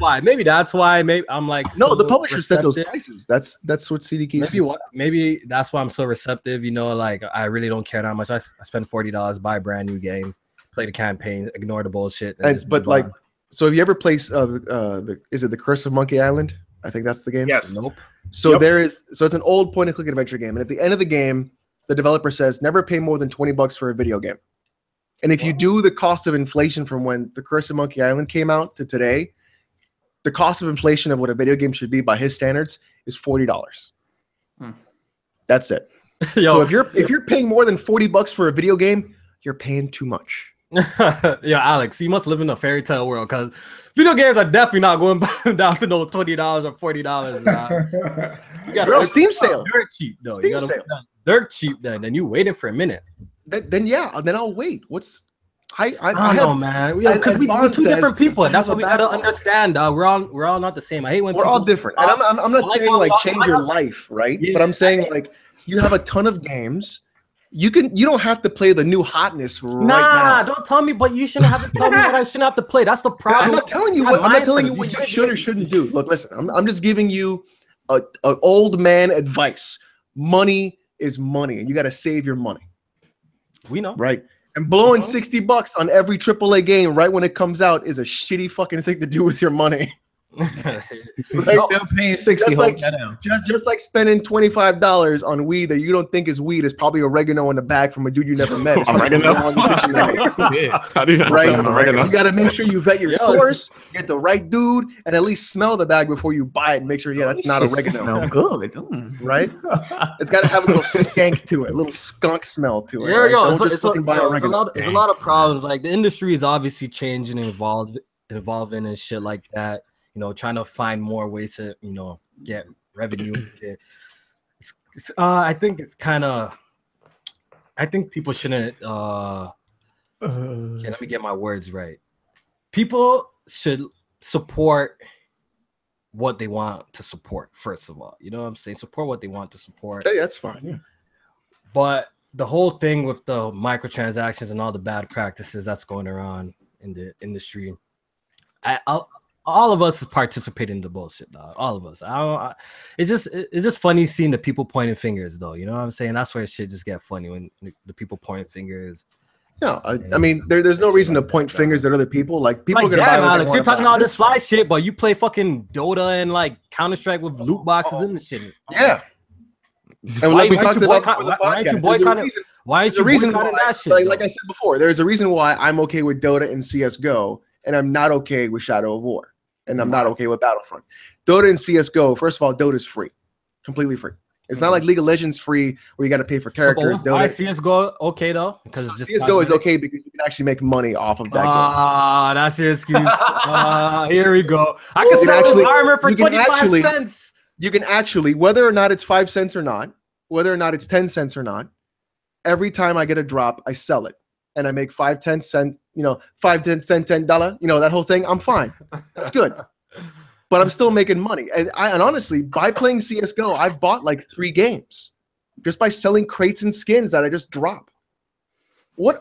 why. Maybe I'm like no. The publisher set those prices. That's what CD keys. Maybe that's why I'm so receptive. You know, like I really don't care that much. I spend $40, buy a brand new game, play the campaign, ignore the bullshit. But like, so have you ever played is it the Curse of Monkey Island? I think that's the game. Yes. Nope. So it's an old point-and-click adventure game, and at the end of the game, the developer says never pay more than $20 for a video game. And if you do the cost of inflation from when the Curse of Monkey Island came out to today, the cost of inflation of what a video game should be by his standards is $40. That's it. So if you're paying more than $40 for a video game, you're paying too much. Yeah, Alex, you must live in a fairy tale world because video games are definitely not going down to no $20 or $40. Bro, Steam sale. Dirt cheap though. You gotta dirt cheap then you waiting for a minute. Then I'll wait. I don't know, man. Because we're two different people. That's what we gotta understand. We're all not the same. I hate when we're all different. And I'm not saying like change your life, right? Yeah. But I'm saying like you have a ton of games. You don't have to play the new hotness right now. Don't tell me, but you shouldn't have to tell me what I shouldn't have to play. That's the problem. I'm not telling you what you should or shouldn't do. Look, listen, I'm just giving you an old man advice. Money is money, and you got to save your money. We know, right? And blowing $60 on every AAA game right when it comes out is a shitty fucking thing to do with your money. Right? They're paying 60. Just like spending $25 on weed that you don't think is weed is probably oregano in the bag from a dude you never met. Oregano? Right? You got to make sure you vet your source, get the right dude, and at least smell the bag before you buy it and make sure, that's not oregano. Smell good. Right? It's got to have a little skank to it, a little skunk smell to it. It's a lot of problems. Like the industry is obviously changing and evolving and shit like that. Trying to find more ways to, get revenue. I think it's kind of. I think people shouldn't. Let me get my words right. People should support what they want to support. First of all, you know what I'm saying? Support what they want to support. Hey, that's fine. Yeah. But the whole thing with the microtransactions and all the bad practices that's going around in the industry, all of us is participating in the bullshit, dog. All of us. It's just funny seeing the people pointing fingers, though. You know what I'm saying? That's where shit just get funny when the people pointing fingers. No, I mean, there's no reason to point fingers at other people. Like people are gonna buy what Alex, they you're talking buy. all this fly shit, but you play fucking Dota and like Counter-Strike with loot boxes and shit. Yeah. And like we talked about before the podcast, why aren't you boycotting that shit? Like I said before, there's a reason why I'm okay with Dota and CS:GO, and I'm not okay with Shadow of War, and I'm not okay with Battlefront. Dota and CS:GO, first of all, Dota's free, completely free. It's not like League of Legends free where you got to pay for characters. Why is CS:GO okay though? Because CS:GO is okay because you can actually make money off of that game. Ah, that's your excuse. Here we go. I can sell this armor for 25 cents. You can actually, whether or not it's 5 cents or not, whether or not it's 10 cents or not, every time I get a drop, I sell it. And I make 5, 10 cent, $5, 10 cent, $10, that whole thing. I'm fine. That's good. But I'm still making money. And honestly, by playing CS:GO, I've bought like 3 games just by selling crates and skins that I just drop.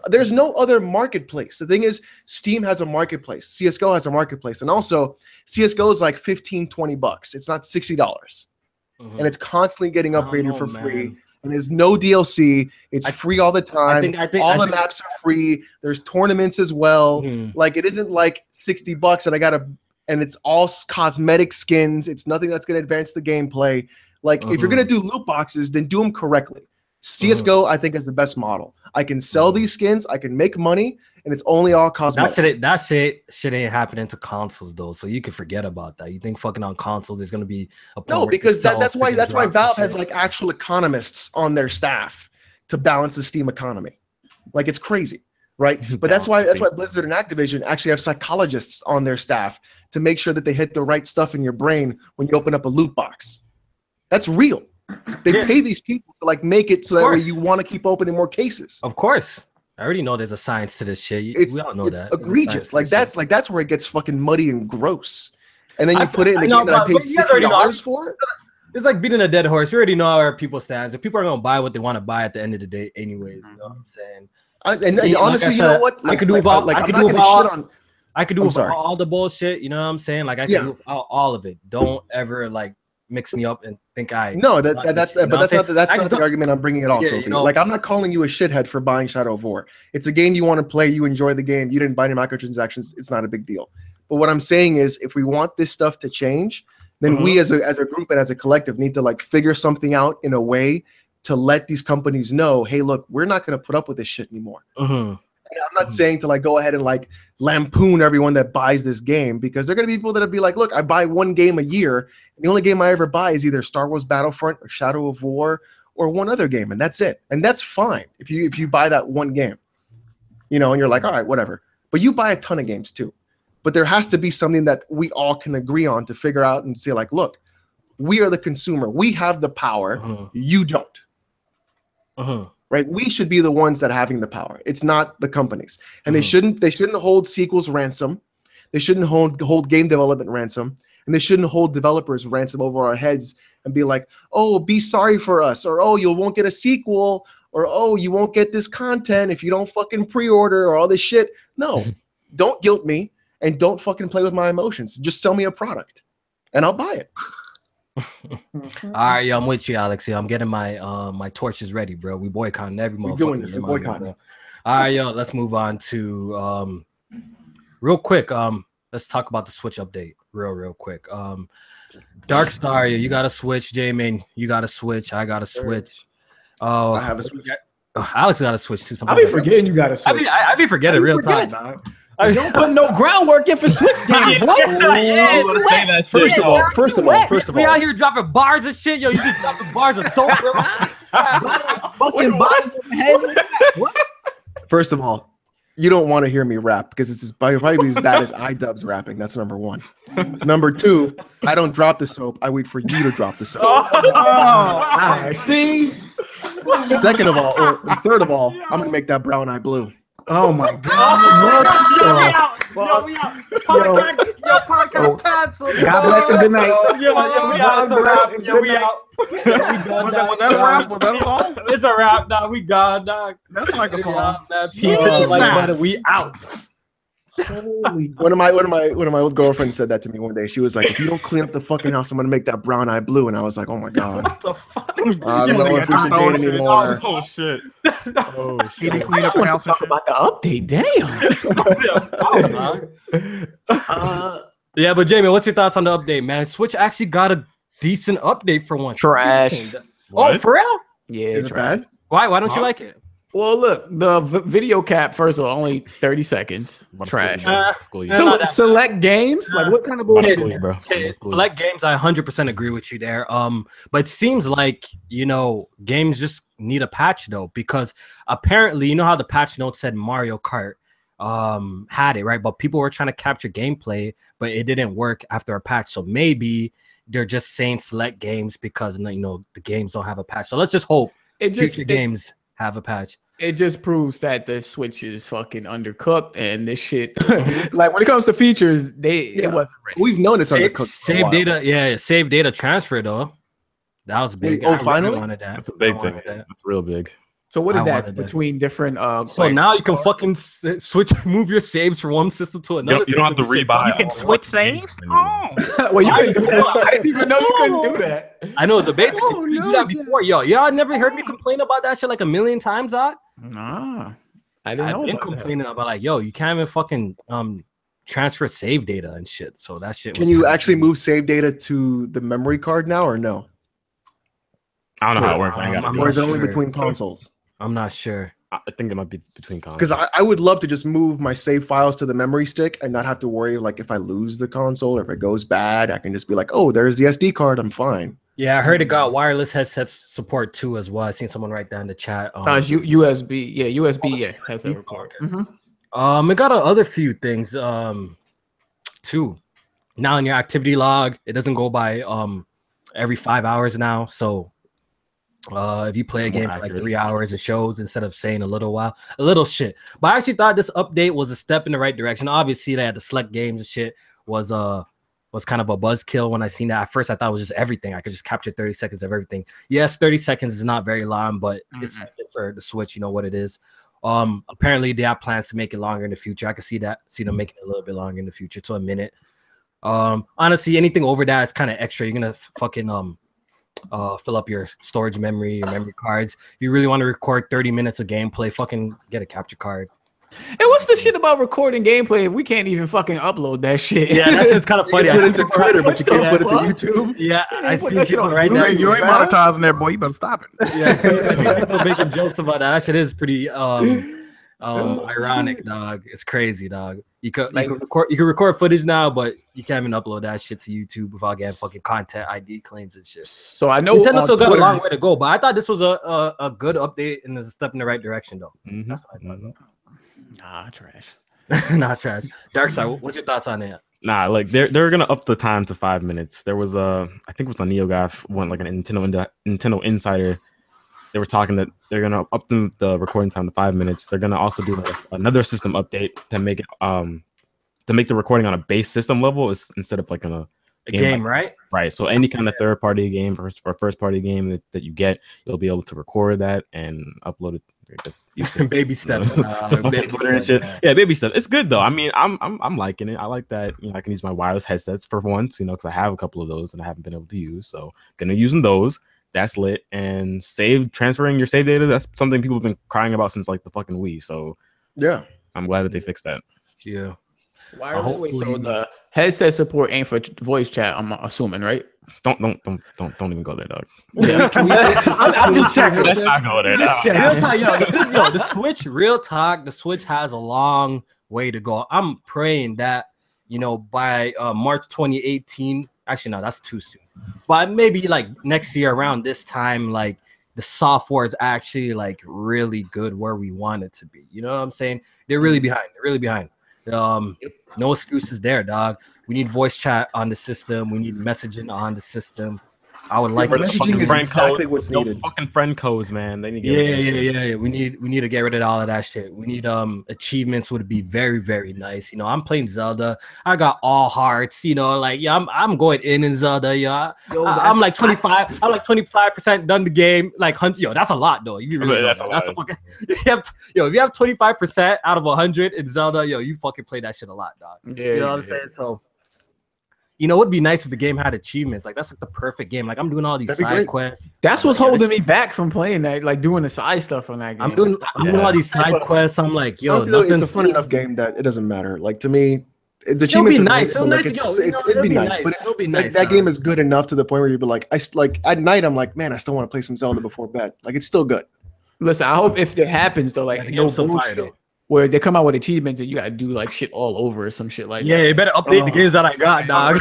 There's no other marketplace. The thing is, Steam has a marketplace. CS:GO has a marketplace. And also, CS:GO is like $15, $20. It's not $60. And it's constantly getting upgraded for free. And there's no DLC. It's free all the time. All the maps are free. There's tournaments as well. Like, it isn't like $60 and it's all cosmetic skins. It's nothing that's going to advance the gameplay. Like, if you're going to do loot boxes, then do them correctly. CS:GO, I think, is the best model. I can sell these skins, I can make money, and it's only all cosmetic. That shit ain't happening to consoles though, so you can forget about that. You think fucking on consoles there's gonna be a because that's why Valve has like actual economists on their staff to balance the Steam economy. Like, it's crazy, right? But that's why Blizzard and Activision actually have psychologists on their staff to make sure that they hit the right stuff in your brain when you open up a loot box. That's real. They pay these people to like make it so that way you want to keep opening more cases. Of course, I already know there's a science to this shit. We all know it's egregious. Like that's where it gets fucking muddy and gross. And then you put it in a game that I paid $60 for. It's like beating a dead horse. You already know where people stand. So people are gonna buy what they want to buy at the end of the day, anyways. You know what I'm saying? And honestly, you know what? I could do with all the bullshit. You know what I'm saying? Like, I can do all of it. Don't ever like mix me up and think that's not the argument I'm bringing at all. Like, I'm not calling you a shithead for buying Shadow of War. It's a game you want to play. You enjoy the game. You didn't buy any microtransactions. It's not a big deal. But what I'm saying is, if we want this stuff to change, then we as a group and as a collective need to like figure something out in a way to let these companies know, hey, look, we're not going to put up with this shit anymore. And I'm not saying to like go ahead and like lampoon everyone that buys this game, because they're going to be people that'll be like, look, I buy one game a year. And the only game I ever buy is either Star Wars Battlefront or Shadow of War or one other game. And that's it. And that's fine if you buy that one game, and you're like, all right, whatever. But you buy a ton of games too. But there has to be something that we all can agree on to figure out and say like, look, we are the consumer. We have the power. You don't. Right? We should be the ones that are having the power. It's not the companies. And they shouldn't hold sequels ransom. They shouldn't hold game development ransom. And they shouldn't hold developers ransom over our heads and be like, oh, be sorry for us, or oh, you won't get a sequel, or oh, you won't get this content if you don't fucking pre-order, or all this shit. No, don't guilt me and don't fucking play with my emotions. Just sell me a product and I'll buy it. All right, yo, I'm with you, Alex. I'm getting my my torches ready, bro. We boycotting every motherfucker. We're doing this. We're boycotting. All right, yo, let's move on to real quick. Let's talk about the Switch update, real quick. Dark Star, you got a Switch. J-Man, you got a Switch. I got a Switch. Oh, I have a Switch. Alex got a Switch too. I be forgetting you got a Switch. I be forgetting real time, dog. You don't put no groundwork in for Switch game, boy. First of all, we out here dropping bars of shit, yo. You just dropping bars of soap, bro. Busting bodies from heads. First of all, you don't want to hear me rap because it's probably as bad as iDubbbz rapping. That's number one. Number two, I don't drop the soap. I wait for you to drop the soap. I see. Second of all, or third of all, I'm gonna make that brown eye blue. Oh my God! Yo, we out. Podcast man. So God bless and good night. Yeah, we out. It's a wrap. Yeah, we out. Was that a rap? Was that a song? It's a wrap, dog. We gone, dog. That's like a song. Peace, like butter. We out. Holy. One of my old girlfriends said that to me one day. She was like, "If you don't clean up the fucking house, I'm gonna make that brown eye blue." And I was like, "Oh my god, What the fuck? I don't know if we should date anymore." Oh shit! Oh He shit! didn't clean up the house. Talk about the update. Damn. Yeah, but Jamie, what's your thoughts on the update, man? Switch actually got a decent update for once. Trash. Decent. What? Oh, for real? Yeah, Is it trash. bad? Why don't you like it? Well, look, the video cap, first of all, only 30 seconds. Trash. School you. Not So that select games? Like, what kind of bullshit? School you, bro. Okay, School you. select games, I 100% agree with you there. But it seems like, games just need a patch though, because apparently, you know how the patch note said Mario Kart had it, right? But people were trying to capture gameplay, but it didn't work after a patch. So maybe they're just saying select games because the games don't have a patch. So let's just hope future games have a patch. It just proves that the Switch is fucking undercooked, and this shit, like when it comes to features, it wasn't ready. We've known it's undercooked. for a Save while. data, save data transfer though. That was big. Wait, I finally? really wanted that. That's a big I thing. wanted that. That's real big. So what is I that wanted that. between different? So now you can fucking switch, move your saves from one system to another. You don't have to system. rebuy. You can switch saves? Oh. well, you couldn't do that. I didn't even know you couldn't do that. I know it's a basic. Oh, You do no, that before, y'all never heard me complain about that shit like a million times, Doc. Nah, I didn't I've know been about that. complaining about like, you can't even fucking transfer save data and shit. So that shit. Can was you kinda- actually move save data to the memory card now, or no? I don't know how it works. I ain't got I'm Or not is it only sure. between consoles? I'm not sure. I think it might be between consoles. Because I would love to just move my save files to the memory stick and not have to worry, like, if I lose the console or if it goes bad, I can just be like, oh, there's the SD card, I'm fine. Yeah, I heard it got wireless headsets support too as well. I seen someone write that in the chat. It's USB. Yeah, USB. Yeah, has a report. It got other few things too. Now in your activity log, it doesn't go by every 5 hours now. So if you play a game for like 3 hours, it shows instead of saying a little shit. But I actually thought this update was a step in the right direction. Obviously, they had the select games and shit was kind of a buzzkill when I seen that. At first, I thought it was just everything. I could just capture 30 seconds of everything. Yes, 30 seconds is not very long, but it's something for the Switch. You know what it is. Apparently, they have plans to make it longer in the future. I could see them making it a little bit longer in the future to a minute. Honestly, anything over that is kind of extra. You're gonna fucking fill up your storage memory, your memory cards. If you really want to record 30 minutes of gameplay, fucking get a capture card. And what's the shit about recording gameplay if we can't even fucking upload that shit? Yeah, that shit's kind of funny. You can put it into Twitter, but you can't Yeah, put it to what? YouTube. Yeah, I put see that shit people on right Blu-ray, now. You ain't monetizing that, boy. You better stop it. Yeah, I see people making jokes about that. That shit is pretty ironic, dog. It's crazy, dog. You could record footage now, but you can't even upload that shit to YouTube without getting fucking content ID claims and shit. So I know Nintendo still got a Twitter- long way to go, but I thought this was a good update and is a step in the right direction, though. Mhm. That's what I thought. Nah, trash. Not trash. Dark Side, what's your thoughts on that? Nah, like they're gonna up the time to 5 minutes. There was I think it was a NeoGAF one, like a Nintendo Insider. They were talking that they're gonna up the recording time to 5 minutes. They're gonna also do like another system update to make it to make the recording on a base system level instead of like on a Game, right? right. So any kind of third party game or first party game that you get, you'll be able to record that and upload it. Baby steps. To fucking Twitter and shit. Yeah, baby steps. It's good though. I mean, I'm liking it. I like that. I can use my wireless headsets for once. Because I have a couple of those and I haven't been able to use. So gonna using those. That's lit. And transferring your save data. That's something people have been crying about since like the fucking Wii. So Yeah. I'm glad that they fixed that. Yeah. Wait, so the headset support ain't for voice chat, I'm assuming, right? Don't even go there, dog. Yeah. I'm just checking. Let's not go there. Just No. checking. Real talk, the Switch, real talk, the Switch has a long way to go. I'm praying that, by March 2018, actually, no, that's too soon. But maybe like next year around this time, like the software is actually like really good where we want it to be. You know what I'm saying? They're really behind. No excuses there, dog. We need voice chat on the system. We need messaging on the system. I would like Your it. messaging is exactly what's No needed. fucking friend codes, man. They need to get rid of that shit. Yeah. We need to get rid of all of that shit. We need achievements would be very, very nice. You know, I'm playing Zelda. I got all hearts. You know, like I'm going in Zelda. I'm like 25. I'm like 25% done the game. Like 100. That's a lot though. You really that's a fucking. If you have 25% out of 100 in Zelda, you fucking play that shit a lot, dog. Yeah, you know what I'm saying? So. It would be nice if the game had achievements. Like that's like the perfect game. Like I'm doing all these side quests. That's what's holding me back from playing that, like doing the side stuff on that game. I'm doing all these side quests. I'm like, it's a fun enough game that it doesn't matter. Like to me, the it'll be nice. It'd be nice. But it'll be nice. That game is good enough to the point where you'd be like, at night, I'm like, man, I still want to play some Zelda before bed. Like it's still good. Listen, I hope if it happens though, like no bullshit. Where they come out with achievements and you gotta do like shit all over or some shit like that. Yeah, you better update the games that I got, dog.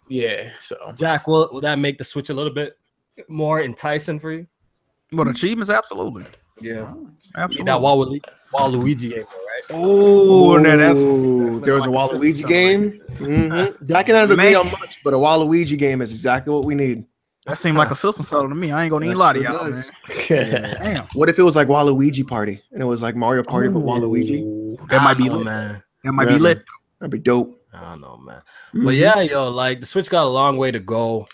Yeah, so Jack, will that make the Switch a little bit more enticing for you? But achievements, absolutely. Yeah, absolutely. That Waluigi game, right? Oh, there was a Waluigi game. Mm-hmm. Jack and I don't agree on much, but a Waluigi game is exactly what we need. That seemed like a system seller to me. I ain't gonna need a lot of y'all, man. Damn. What if it was like Waluigi Party and it was like Mario Party but Waluigi? That might be lit, man. That might be lit. That'd be dope. I don't know, man. But yeah, like the Switch got a long way to go.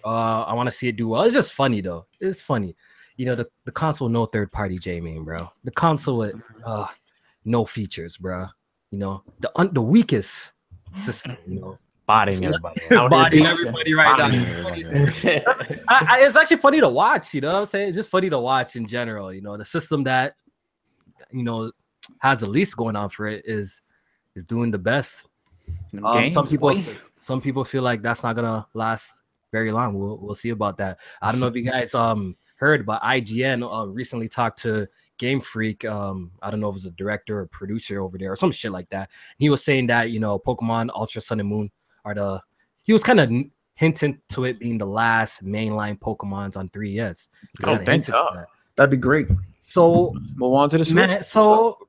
I want to see it do well. It's just funny though. It's funny. The console no third party J-main, bro. The console with no features, bro. The weakest system, Bodying everybody. Right now. It's actually funny to watch, you know what I'm saying? It's just funny to watch in general. The system that has the least going on for it is doing the best. Some people feel like that's not gonna last very long. We'll see about that. I don't know if you guys heard, but IGN recently talked to Game Freak. I don't know if it was a director or producer over there or some shit like that. He was saying that Pokemon Ultra Sun and Moon he was kind of hinting to it being the last mainline Pokemons on 3DS. That'd be great. So move on to the Switch. Man, so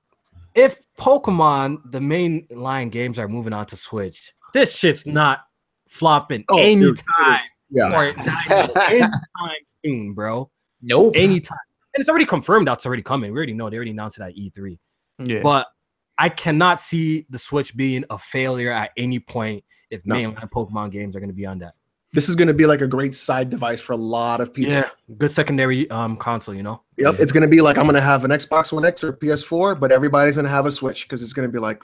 if Pokemon, the mainline games, are moving on to Switch, this shit's not flopping anytime. Anytime soon, bro. Nope. Anytime. And it's already confirmed that's already coming. We already know. They already announced it at E3. Yeah. But I cannot see the Switch being a failure at any point if mainline Pokemon games are going to be on that. This is going to be like a great side device for a lot of people. Yeah, good secondary console, Yep, it's going to be like I'm going to have an Xbox One X or a PS4, but everybody's going to have a Switch because it's going to be like,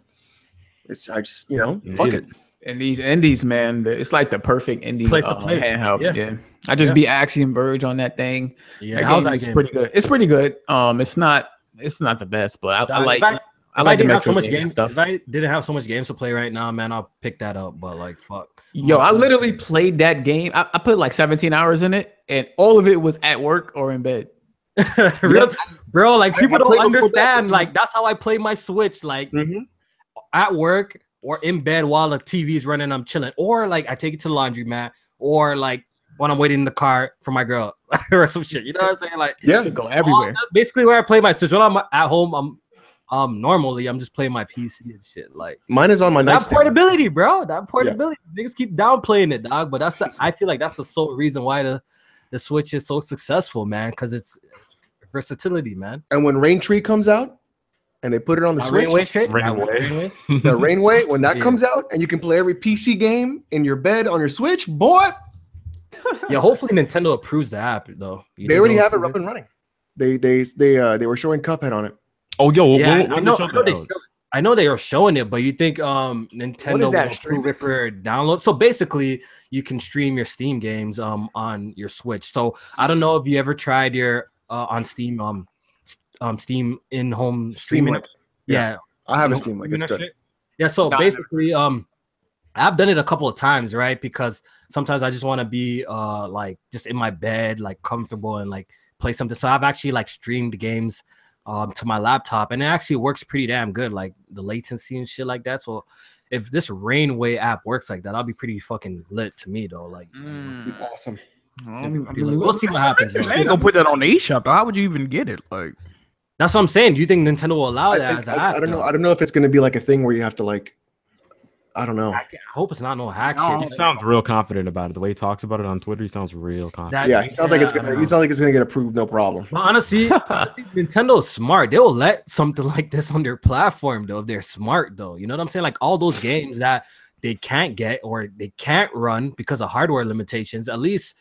fuck it. And these indies, man, it's like the perfect indie place to play handheld. Yeah. I just be Axiom Verge on that thing. Yeah, how's that game? Pretty good. It's pretty good. It's not the best, but I like. If I didn't have so much games, if I didn't have so much games to play right now, man, I'll pick that up. But like, fuck. Yo, I literally played that game. I put like 17 hours in it, and all of it was at work or in bed. Bro, like people don't understand. Like that's how I play my Switch. Like at work or in bed while the TV's running, I'm chilling. Or like I take it to the laundromat, or like when I'm waiting in the car for my girl or some shit. You know what I'm saying? Like it should go everywhere. Basically, where I play my Switch. When I'm at home, normally I'm just playing my PC and shit. Like mine is on my nightstand. That portability, bro. That portability. Niggas keep downplaying it, dog. But I feel like that's the sole reason why the Switch is so successful, man. Because it's versatility, man. And when Raintree comes out and they put it on the Switch, the Rainway, when that comes out and you can play every PC game in your bed on your Switch, boy. Yeah, hopefully Nintendo approves the app though. They already have it up and running. They were showing Cuphead on it. Oh, yo, yeah, I know they are showing it, but you think Nintendo will approve it for download? So basically, you can stream your Steam games on your Switch. So I don't know if you ever tried your on Steam Steam in-home streaming. Yeah, I have a Steam Link. It's good. Yeah, so basically, I've done it a couple of times, right? Because sometimes I just want to be like just in my bed, like comfortable and like play something. So I've actually like streamed games to my laptop, and it actually works pretty damn good, like the latency and shit like that. So if this Rainway app works like that, I'll be pretty fucking lit to me though. Like awesome. We'll see what happens. They ain't gonna put that on the eShop. How would you even get it? Like that's what I'm saying. Do you think Nintendo will allow that? I don't know. I don't know if it's gonna be like a thing where you have to like I don't know. I hope it's not no hack No. shit. He sounds real confident about it. The way he talks about it on Twitter, he sounds real confident. Yeah, he sounds like it's gonna. He sounds like it's gonna get approved, no problem. But honestly, Nintendo's smart. They'll let something like this on their platform, though, if they're smart, though. You know what I'm saying? Like all those games that they can't get or they can't run because of hardware limitations, at least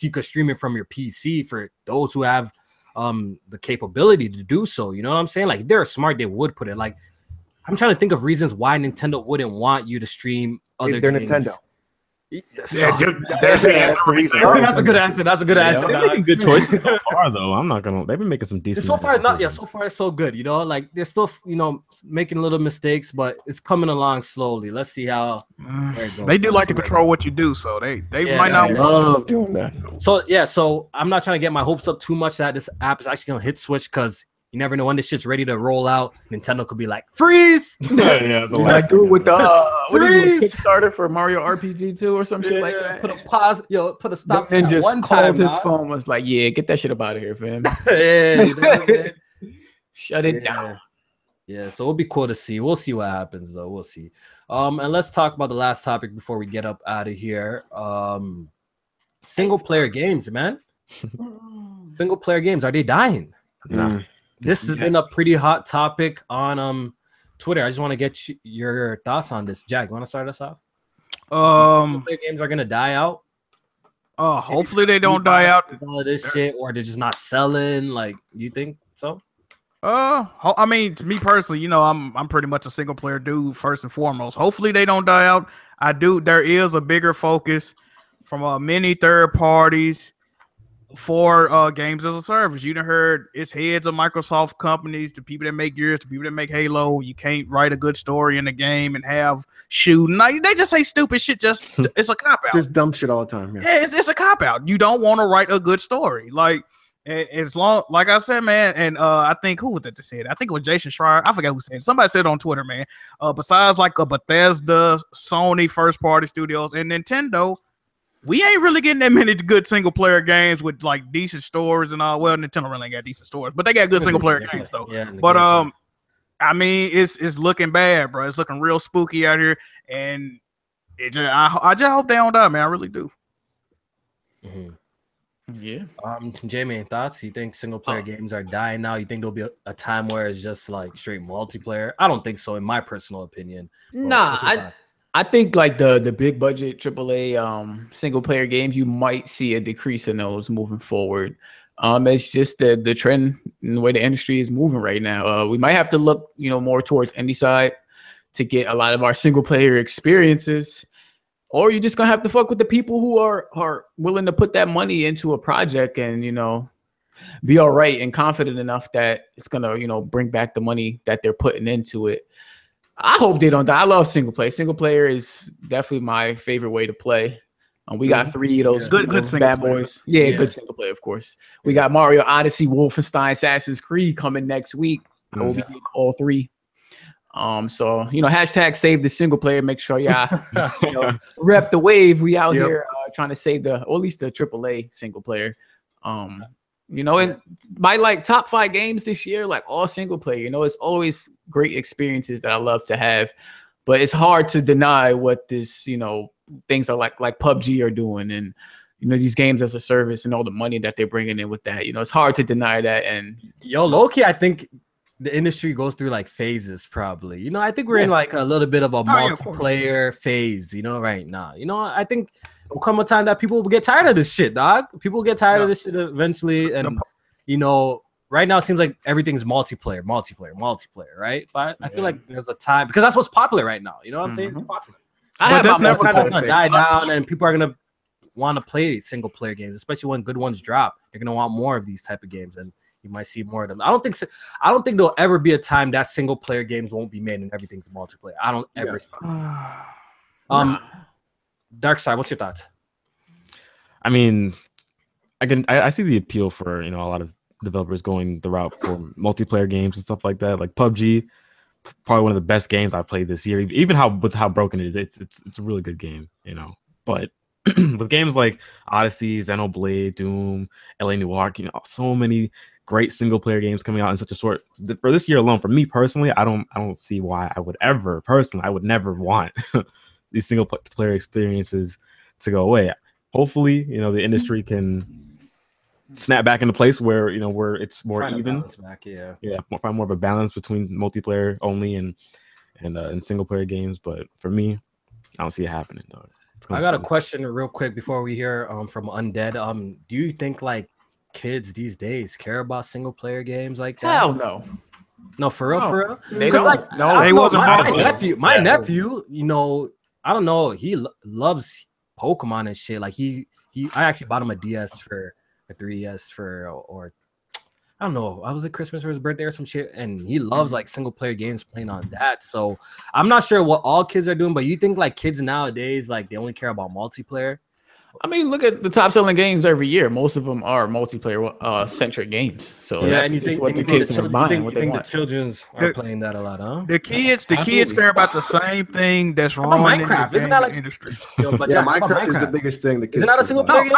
you could stream it from your PC for those who have the capability to do so. You know what I'm saying? Like if they're smart, they would put it. Like I'm trying to think of reasons why Nintendo wouldn't want you to stream other They're games. Nintendo. Yeah, dude, there's the reason. That's a good answer. That's a good answer. They're making good choices so far, though. I'm not gonna. They've been making some decent. So far, so far it's so good. You know, like they're still, making little mistakes, but it's coming along slowly. Let's see how where it goes. They do like to control what you do, so they might I not. love doing that. So I'm not trying to get my hopes up too much that this app is actually gonna hit Switch because you never know when this shit's ready to roll out. Nintendo could be like, freeze! Like do it with the Freeze! Kickstarter for Mario RPG 2 or some shit like that. Put a pause, put a stop. And just one called time, his dog. phone, was like, yeah, get that shit up out of here, fam. Yeah, Shut it down. Yeah, so it'll be cool to see. We'll see what happens, though. We'll see. And let's talk about the last topic before we get up out of here. Single player games, man. Single player games, are they dying? No. This has been a pretty hot topic on Twitter. I just want to get your thoughts on this. Jack, you want to start us off? Single player games are gonna die out. Hopefully they don't die out. All of this shit, or they're just not selling. Like, you think so? I mean, to me personally, I'm pretty much a single player dude first and foremost. Hopefully they don't die out. There is a bigger focus from many third parties for games as a service. You done heard it's heads of Microsoft companies, the people that make Gears, the people that make Halo. You can't write a good story in the game and have shooting. Like, they just say stupid shit. Just it's a cop out. Just dumb shit all the time. Yeah, it's a cop out. You don't want to write a good story. Like, as long, like I said, man, and I think who was that that said? I think it was Jason Schreier. I forgot who said it. Somebody said it on Twitter, man. Besides like a Bethesda, Sony first party studios, and Nintendo, we ain't really getting that many good single player games with like decent stories and all. Well, Nintendo really ain't got decent stories, but they got good single player games though. Yeah, but I mean, it's looking bad, bro. It's looking real spooky out here, and I just hope they don't die, man. I really do. Mm-hmm. Yeah. Jamie, any thoughts? You think single player games are dying now? You think there'll be a time where it's just like straight multiplayer? I don't think so, in my personal opinion. Nah, I think like the big budget AAA single player games, you might see a decrease in those moving forward. It's just the trend and the way the industry is moving right now. We might have to look, more towards indie side to get a lot of our single player experiences, or you're just gonna have to fuck with the people who are willing to put that money into a project and be all right and confident enough that it's gonna bring back the money that they're putting into it. I hope they don't die. I love single player. Single player is definitely my favorite way to play. We got 3 of those good bad boys. Yeah, good single player, of course. We got Mario Odyssey, Wolfenstein, Assassin's Creed coming next week. We'll be getting all 3. So hashtag save the single player. Make sure y'all rep the wave. We out here trying to save or at least the AAA single player. And my like top 5 games this year, like all single player. It's always great experiences that I love to have, but it's hard to deny what this things are like PUBG are doing, and these games as a service and all the money that they're bringing in with that. It's hard to deny that. And low-key, I think the industry goes through like phases probably. I think we're in like a little bit of a multiplayer phase, right now. I think there'll come a time that people will get tired of this shit, dog. People will get tired of this shit eventually. And right now it seems like everything's multiplayer, right? But I feel like there's a time, because that's what's popular right now. You know what I'm saying? It's popular. But that's never gonna die down, and people are gonna want to play single player games, especially when good ones drop. They're gonna want more of these type of games, and you might see more of them. I don't think there'll ever be a time that single player games won't be made and everything's multiplayer. I don't ever see that. Dark Side, what's your thoughts? I mean, I see the appeal for a lot of developers going the route for multiplayer games and stuff like that. Like PUBG, probably one of the best games I've played this year. Even with how broken it is, it's a really good game, But with games like Odyssey, Xenoblade, Doom, LA Noire, so many great single player games coming out in such a short for this year alone. For me personally, I don't see why I would never want these single player experiences to go away. Hopefully, the industry can snap back into place where where it's more even. Back, Find more of a balance between multiplayer only and single player games. But for me, I don't see it happening, dog. I got a question real quick before we hear from Undead. Do you think like kids these days care about single player games like that? Hell no. No, for real. They don't. Like, no, they wasn't my nephew, I don't know, he loves Pokemon and shit. Like I actually bought him a DS for a 3DS or I don't know, I was at Christmas or his birthday or some shit, and he loves like single player games playing on that. So I'm not sure what all kids are doing, but you think like kids nowadays, like they only care about multiplayer? I mean, look at the top selling games every year. Most of them are multiplayer centric games. So that's what the kids are buying. You think the children's are playing that a lot, huh? The kids care about the same thing that's wrong. Minecraft, isn't that like industry? Minecraft is the biggest thing. The kids isn't that a single player game?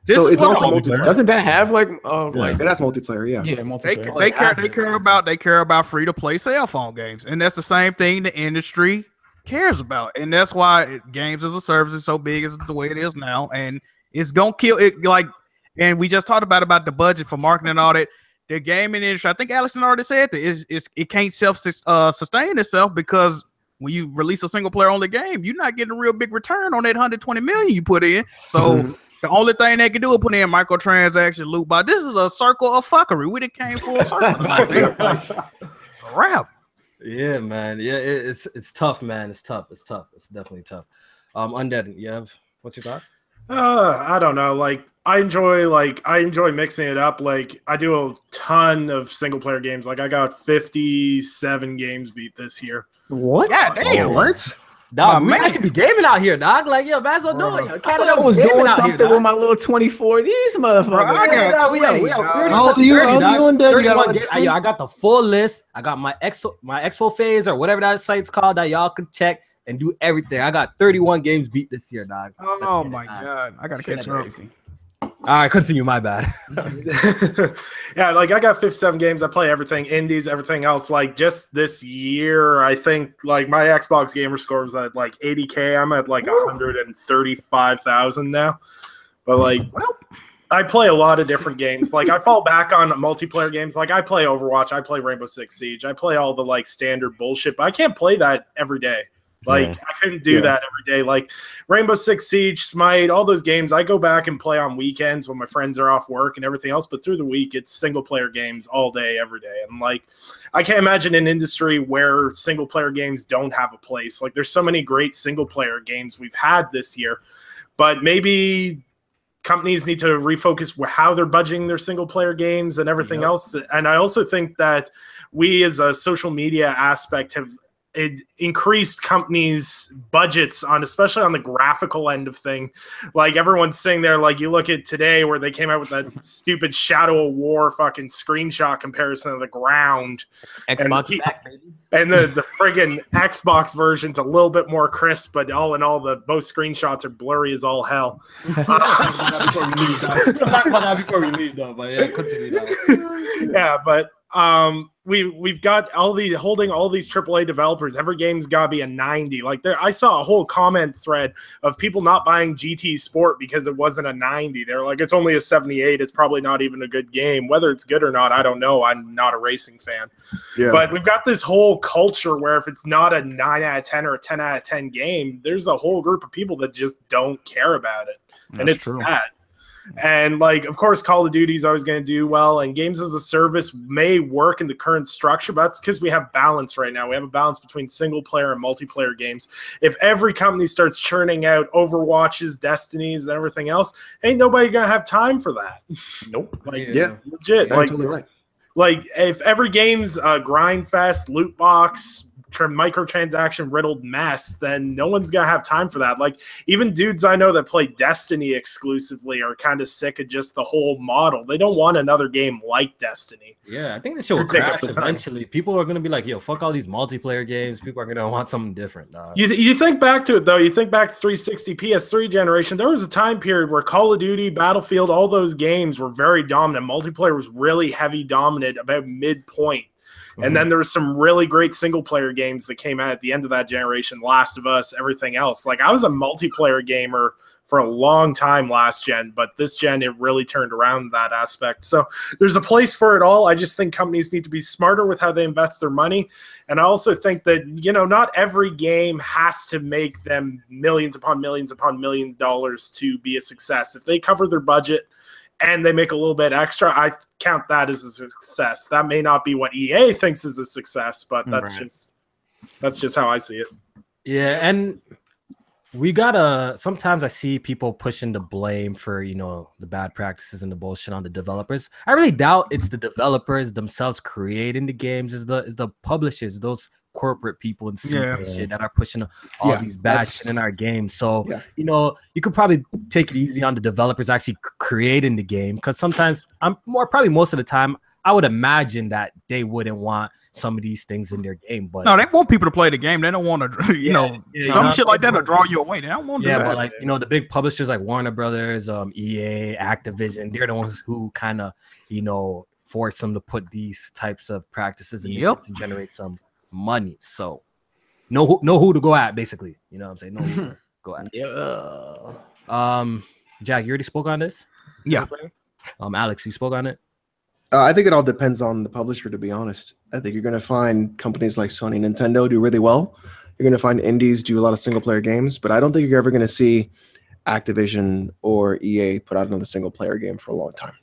So it's also multiplayer. Doesn't that have like it has multiplayer? Yeah, multiplayer. They care about free to play cell phone games, and that's the same thing the industry cares about, and that's why games as a service is so big as the way it is now, and it's gonna kill it. Like, and we just talked about the budget for marketing and all that. The gaming industry, I think Allison already said that it can't sustain itself because when you release a single player only game, you're not getting a real big return on that 120 million you put in. So the only thing they can do is put in microtransaction loot box. This is a circle of fuckery. We done came full circle. It's a wrap. Yeah, man. Yeah, it's tough, man. It's tough. It's definitely tough. Undead, what's your thoughts? I don't know. Like I enjoy mixing it up. Like I do a ton of single player games. Like I got 57 games beat this year. What? Yeah, damn. What? Dog, I should be gaming out here, dog. Like, yo, might as well do it. Canada was doing something with my little 24. These motherfuckers. How old are you? I got the full list. I got my Expo phase or whatever that site's called that y'all could check and do everything. I got 31 games beat this year, dog. Oh my god, I gotta catch up. All right, continue. My bad. Yeah, like I got 57 games. I play everything, indies, everything else. Like just this year, I think like my Xbox gamer score was at like 80K. I'm at like 135,000 now. But like, I play a lot of different games. Like I fall back on multiplayer games. Like I play Overwatch. I play Rainbow Six Siege. I play all the like standard bullshit. But I can't play that every day. Like I couldn't do that every day. Like Rainbow Six Siege, Smite, all those games, I go back and play on weekends when my friends are off work and everything else. But through the week, it's single player games all day, every day. And like, I can't imagine an industry where single player games don't have a place. Like there's so many great single player games we've had this year, but maybe companies need to refocus how they're budgeting their single player games and everything else. And I also think that we as a social media aspect have it increased companies' budgets on, especially on the graphical end of thing. Like everyone's saying there, like you look at today where they came out with that stupid Shadow of War fucking screenshot comparison of the ground. Xbox back, baby. And the friggin' Xbox version's a little bit more crisp, but all in all, both screenshots are blurry as all hell. We'll talk about that before we leave, though. But yeah, continue. Yeah, but we've got holding all these AAA developers. Every game's gotta be a 90. Like I saw a whole comment thread of people not buying GT Sport because it wasn't a 90. They're like, it's only a 78. It's probably not even a good game. Whether it's good or not, I don't know. I'm not a racing fan. Yeah. But we've got this whole culture where if it's not a 9 out of 10 or a 10 out of 10 game, there's a whole group of people that just don't care about it. And it's sad. And like, of course, Call of Duty is always going to do well, and games as a service may work in the current structure, but that's because we have balance right now. We have a balance between single player and multiplayer games. If every company starts churning out Overwatches, Destinies, and everything else, ain't nobody going to have time for that. Nope. Like, legit. Like, totally right. Like if every game's a grind fest, loot box, microtransaction riddled mess, then no one's gonna have time for that. Like even dudes I know that play Destiny exclusively are kind of sick of just the whole model. They don't want another game like Destiny. Yeah, I think the show will crash eventually. People are gonna be like, yo, fuck all these multiplayer games. People are gonna want something different, dog. You think back to it though, you think back to 360 PS3 generation, there was a time period where Call of Duty, Battlefield, all those games were very dominant. Multiplayer was really heavy dominant about midpoint. And then there was some really great single player games that came out at the end of that generation, Last of Us, everything else. Like I was a multiplayer gamer for a long time last gen, but this gen, it really turned around that aspect. So there's a place for it all. I just think companies need to be smarter with how they invest their money. And I also think that, you know, not every game has to make them millions upon millions upon millions of dollars to be a success. If they cover their budget and they make a little bit extra, I count that as a success. That may not be what EA thinks is a success, but that's just how I see it. Yeah, and we gotta. Sometimes I see people pushing the blame for, you know, the bad practices and the bullshit on the developers. I really doubt it's the developers themselves creating the games. Is the publishers, those corporate people and shit that are pushing all these bad shit in our games. So you know, you could probably take it easy on the developers actually creating the game, because sometimes probably most of the time I would imagine that they wouldn't want some of these things in their game. But no, they want people to play the game. They don't want to, you know, some shit like that will draw you away. They don't want to do that. But like, you know, the big publishers like Warner Brothers, EA, Activision, they're the ones who kind of, you know, force them to put these types of practices in to generate some money. So know who to go at, basically. You know what I'm saying? Know who to go at. Jack, you already spoke on this? Alex, you spoke on it? I think it all depends on the publisher, to be honest. I think you're going to find companies like Sony and Nintendo do really well. You're going to find indies do a lot of single-player games, but I don't think you're ever going to see Activision or EA put out another single-player game for a long time.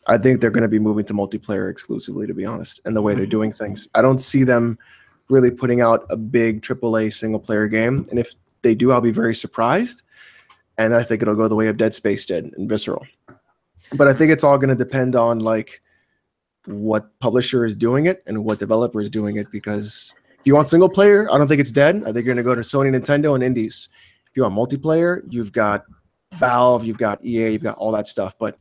I think they're going to be moving to multiplayer exclusively, to be honest, and the way they're doing things. I don't see them really putting out a big AAA single-player game, and if they do, I'll be very surprised, and I think it'll go the way of Dead Space did and Visceral. But I think it's all going to depend on like what publisher is doing it and what developer is doing it. Because if you want single player, I don't think it's dead. I think you're going to go to Sony, Nintendo, and indies. If you want multiplayer, you've got Valve, you've got EA, you've got all that stuff. But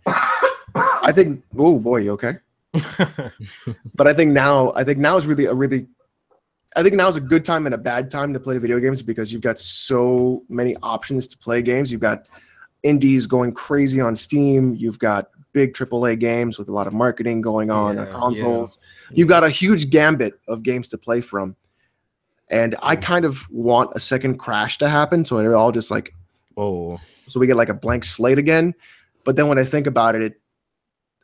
I think, oh boy, you okay? But I think now is really I think now is a good time and a bad time to play video games, because you've got so many options to play games. You've got indies going crazy on Steam. You've got big AAA games with a lot of marketing going on consoles. You've got a huge gambit of games to play from. And I kind of want a second Crash to happen, so it all just like, so we get like a blank slate again. But then when I think about it,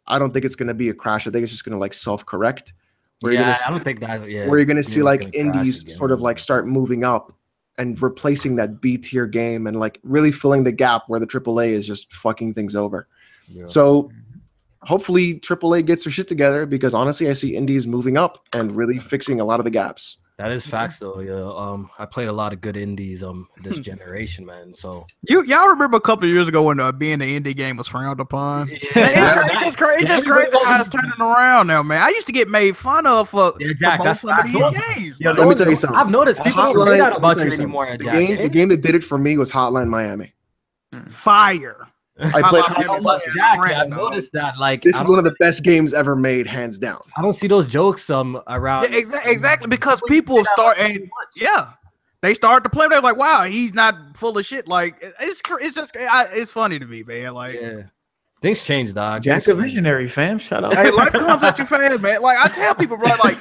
I don't think it's going to be a Crash. I think it's just going to like self-correct. I don't think that. Where you're going to see like indies sort of like start moving up and replacing that B tier game and like really filling the gap where the AAA is just fucking things over. So hopefully AAA gets their shit together, because honestly, I see indies moving up and really fixing a lot of the gaps. That is facts, though. Yeah, I played a lot of good indies this generation, man. So y'all remember a couple of years ago when being an indie game was frowned upon? It's just crazy how it's turning around now, man. I used to get made fun of for Jack, some of these games. Let me tell you something. I've noticed people don't say that about you anymore. The game that did it for me was Hotline Miami. Fire. I played. I've noticed that. Like, this is one of the best games ever made, hands down. I don't see those jokes around. Yeah, exactly, because people start and they start to play. They're like, "Wow, he's not full of shit." Like, it's funny to me, man. Like, things change, dog. Jack's a visionary, fam. Shut up. Hey, life comes at you fast, man. Like I tell people, bro, like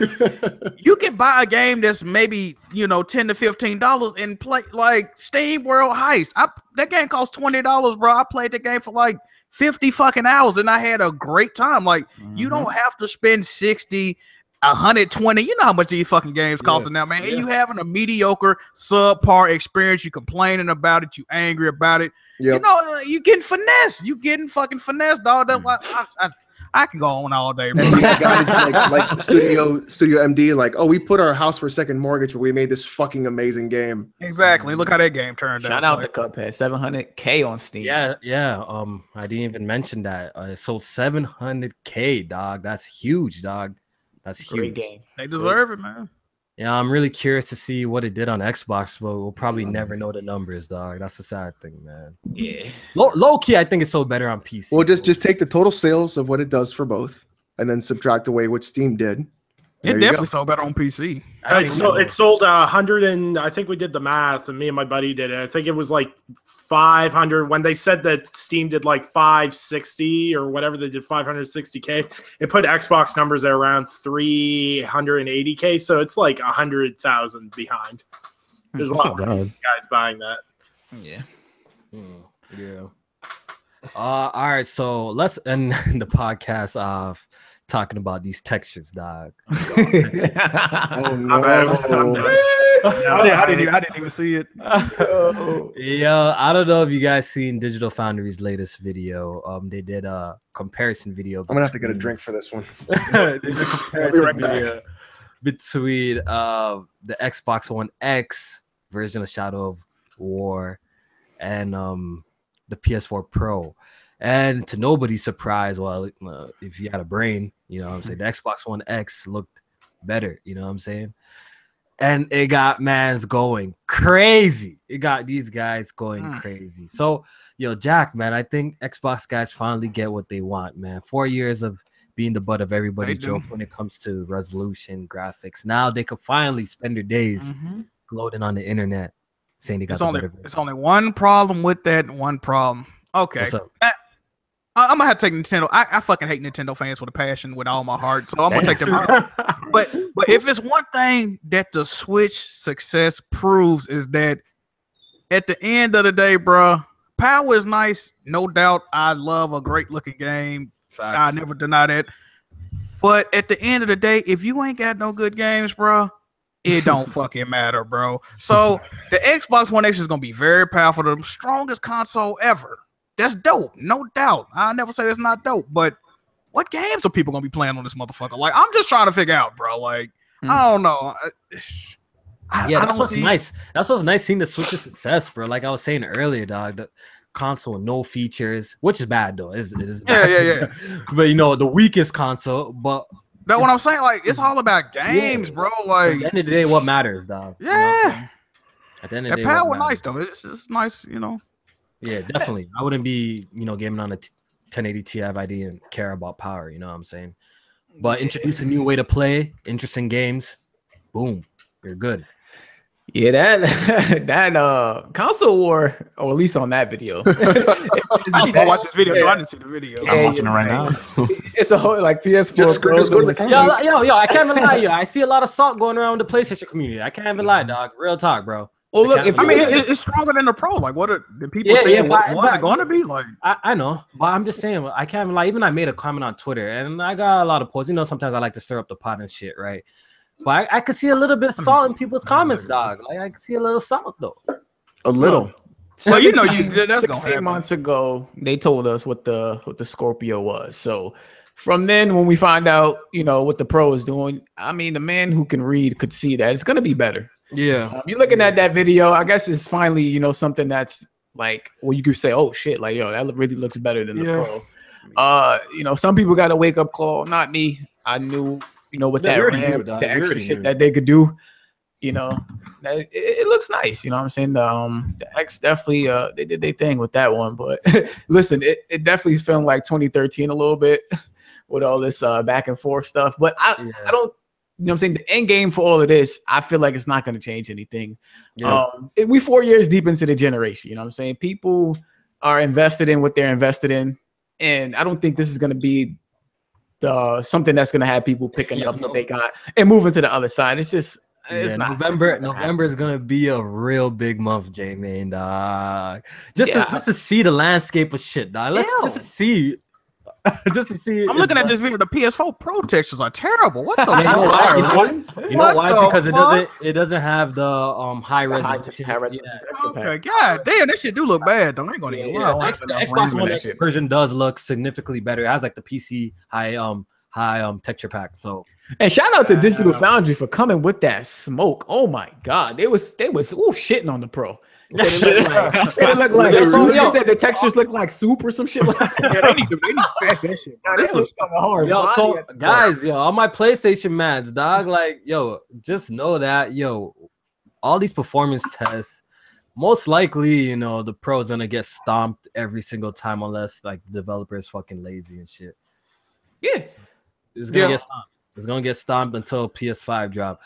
you can buy a game that's maybe $10 to $15 and play like Steam World Heist. That game costs $20, bro. I played the game for like 50 fucking hours and I had a great time. Like you don't have to spend 60, 120. You know how much these fucking games costing now, man. And you having a mediocre, subpar experience. You complaining about it. You angry about it. You know, you getting finesse. You getting fucking finesse, dog. That's why I can go on all day, bro. And these guys like Studio MD, like, oh, we put our house for a second mortgage, but we made this fucking amazing game. Exactly. Look how that game turned out. Shout out to Cuphead, $700K on Steam. Yeah. I didn't even mention that. It sold $700K, dog. That's huge, dog. That's huge. Game. They deserve it, man. Yeah, I'm really curious to see what it did on Xbox, but we'll probably never know the numbers, dog. That's the sad thing, man. Yeah. Low key, I think it's so better on PC. Well, just take the total sales of what it does for both, and then subtract away what Steam did. It definitely sold better on PC. It sold 100 and I think we did the math, and me and my buddy did it. I think it was like 500 when they said that Steam did like 560 or whatever they did 560K. It put Xbox numbers at around 380K, so it's like 100,000 behind. There's a lot of guys buying that. Yeah. Yeah. All right, so let's end the podcast off talking about these textures, dog. Oh, no. I didn't even see it. Yeah, I don't know if you guys seen Digital Foundry's latest video. They did a comparison video. I'm gonna have to get a drink for this one. They did a comparison video between the Xbox One X version of Shadow of War and the PS4 Pro. And to nobody's surprise, well, if you had a brain, you know what I'm saying, the Xbox One X looked better, you know what I'm saying? And it got mans going crazy. It got these guys going crazy. So, Jack, man, I think Xbox guys finally get what they want, man. 4 years of being the butt of everybody's joke when it comes to resolution, graphics. Now they could finally spend their days gloating on the internet saying they got It's only one problem with that, one problem. Okay. I'm gonna have to take Nintendo. I fucking hate Nintendo fans with a passion with all my heart, so I'm gonna take them out. But if it's one thing that the Switch success proves is that at the end of the day, bro, power is nice, no doubt. I love a great looking game. Facts. I never deny that. But at the end of the day, if you ain't got no good games, bro, it don't fucking matter, bro. So the Xbox One X is gonna be very powerful, the strongest console ever. That's dope, no doubt. I never say it's not dope, but what games are people gonna be playing on this motherfucker? Like, I'm just trying to figure out, bro. Like, I don't know. That's what's nice. That's what's nice seeing the Switch's success, bro. Like I was saying earlier, dog. The console with no features, which is bad though. It is bad. Yeah. But the weakest console. But that's what I'm saying. Like, it's all about games, bro. Like, at the end of the day, what matters, dog? Yeah. At the end of the day, power nice though. It's nice, Yeah, definitely. I wouldn't be, gaming on a 1080 Ti if I didn't care about power. You know what I'm saying? But introduce a new way to play, interesting games. Boom, you're good. Yeah, that console war, or at least on that video. I need to watch this video. I didn't see the video. I'm watching it right now. It's a whole PS4. Just go to the yo, I can't even lie. I see a lot of salt going around the PlayStation community. I can't even lie, dog. Real talk, bro. Well, look, it's stronger than the Pro. Like, what are the people think? What's it going to be like? I know, but I'm just saying, I can't even lie. Even I made a comment on Twitter, and I got a lot of posts. Sometimes I like to stir up the pot and shit, right? But I could see a little bit of salt in people's comments, dog. Like, I could see a little salt, though. A little. So that's 16 months ago, they told us what the Scorpio was. So from then, when we find out, what the Pro is doing, I mean, the man who can read could see that it's gonna be better. Yeah, you're looking at that video. I guess it's finally something that's like, well, you could say, oh shit, like that really looks better than the Pro. Some people got a wake up call. Not me. I knew with that RAM, the extra shit that they could do. It looks nice. You know what I'm saying? The X definitely they did their thing with that one. But listen, it definitely is feeling like 2013 a little bit with all this back and forth stuff. But I don't. You know what I'm saying? The end game for all of this, I feel like it's not going to change anything. Yeah. We 4 years deep into the generation. You know what I'm saying? People are invested in what they're invested in. And I don't think this is going to be something that's going to have people picking up what they got and moving to the other side. It's just, it's not. November is going to be a real big month, J-Man, dog. Just to see the landscape of shit, dog. Just to see. Just to see. I'm looking at this video. The PS4 Pro textures are terrible. What the fuck? You know why? Because it doesn't have the high resolution. Okay, god damn, that shit do look bad. Though I ain't gonna lie. The Xbox One X version does look significantly better. It has like the PC high texture pack. So And shout out to Digital Foundry for coming with that smoke. Oh my God, they was shitting on the Pro. They said it looked like they said the textures look like soup or some shit like that. Yeah, they need to patch that shit. This was hard. Yo, so guys, yo, all my PlayStation mans, dog, like, yo, just know that, yo, all these performance tests, most likely, you know, the Pro's gonna get stomped every single time unless like the developer is fucking lazy and shit. Yes, it's gonna get stomped. It's gonna get stomped until PS5 drop.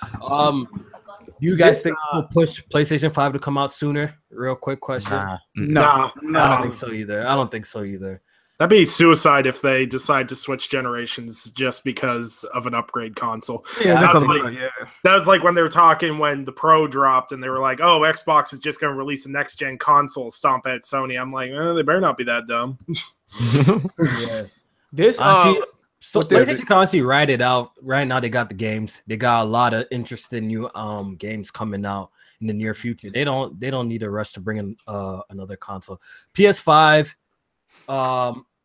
Do you guys think we'll push PlayStation 5 to come out sooner? Real quick question. No. I don't think so either. That'd be suicide if they decide to switch generations just because of an upgrade console. Yeah, that was like when they were talking when the Pro dropped and they were like, "Oh, Xbox is just going to release a next gen console, stomp at Sony." I'm like, they better not be that dumb. Yeah. This so PlayStation can honestly ride it out. Right now, they got the games. They got a lot of interesting new games coming out in the near future. They don't need a rush to bring in another console. PS5,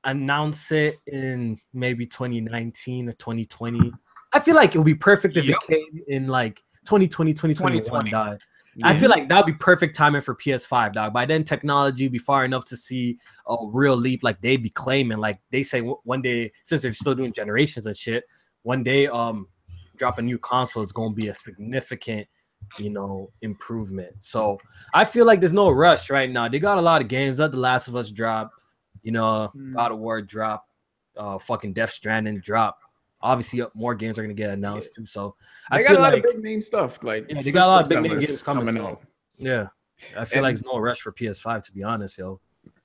announce it in maybe 2019 or 2020. I feel like it would be perfect if it came in like 2020, 2021. Dog. Yeah. I feel like that would be perfect timing for PS5, dog. By then, technology would be far enough to see a real leap, like they be claiming. Like they say one day, since they're still doing generations and shit, one day, drop a new console is going to be a significant, you know, improvement. So I feel like there's no rush right now. They got a lot of games. Let The Last of Us drop, you know, God of War drop, fucking Death Stranding drop. Obviously, more games are gonna get announced too. So I got a lot of big name stuff. Like they got a lot of big name games coming out. Yeah, I feel like there's no rush for PS5 to be honest, yo.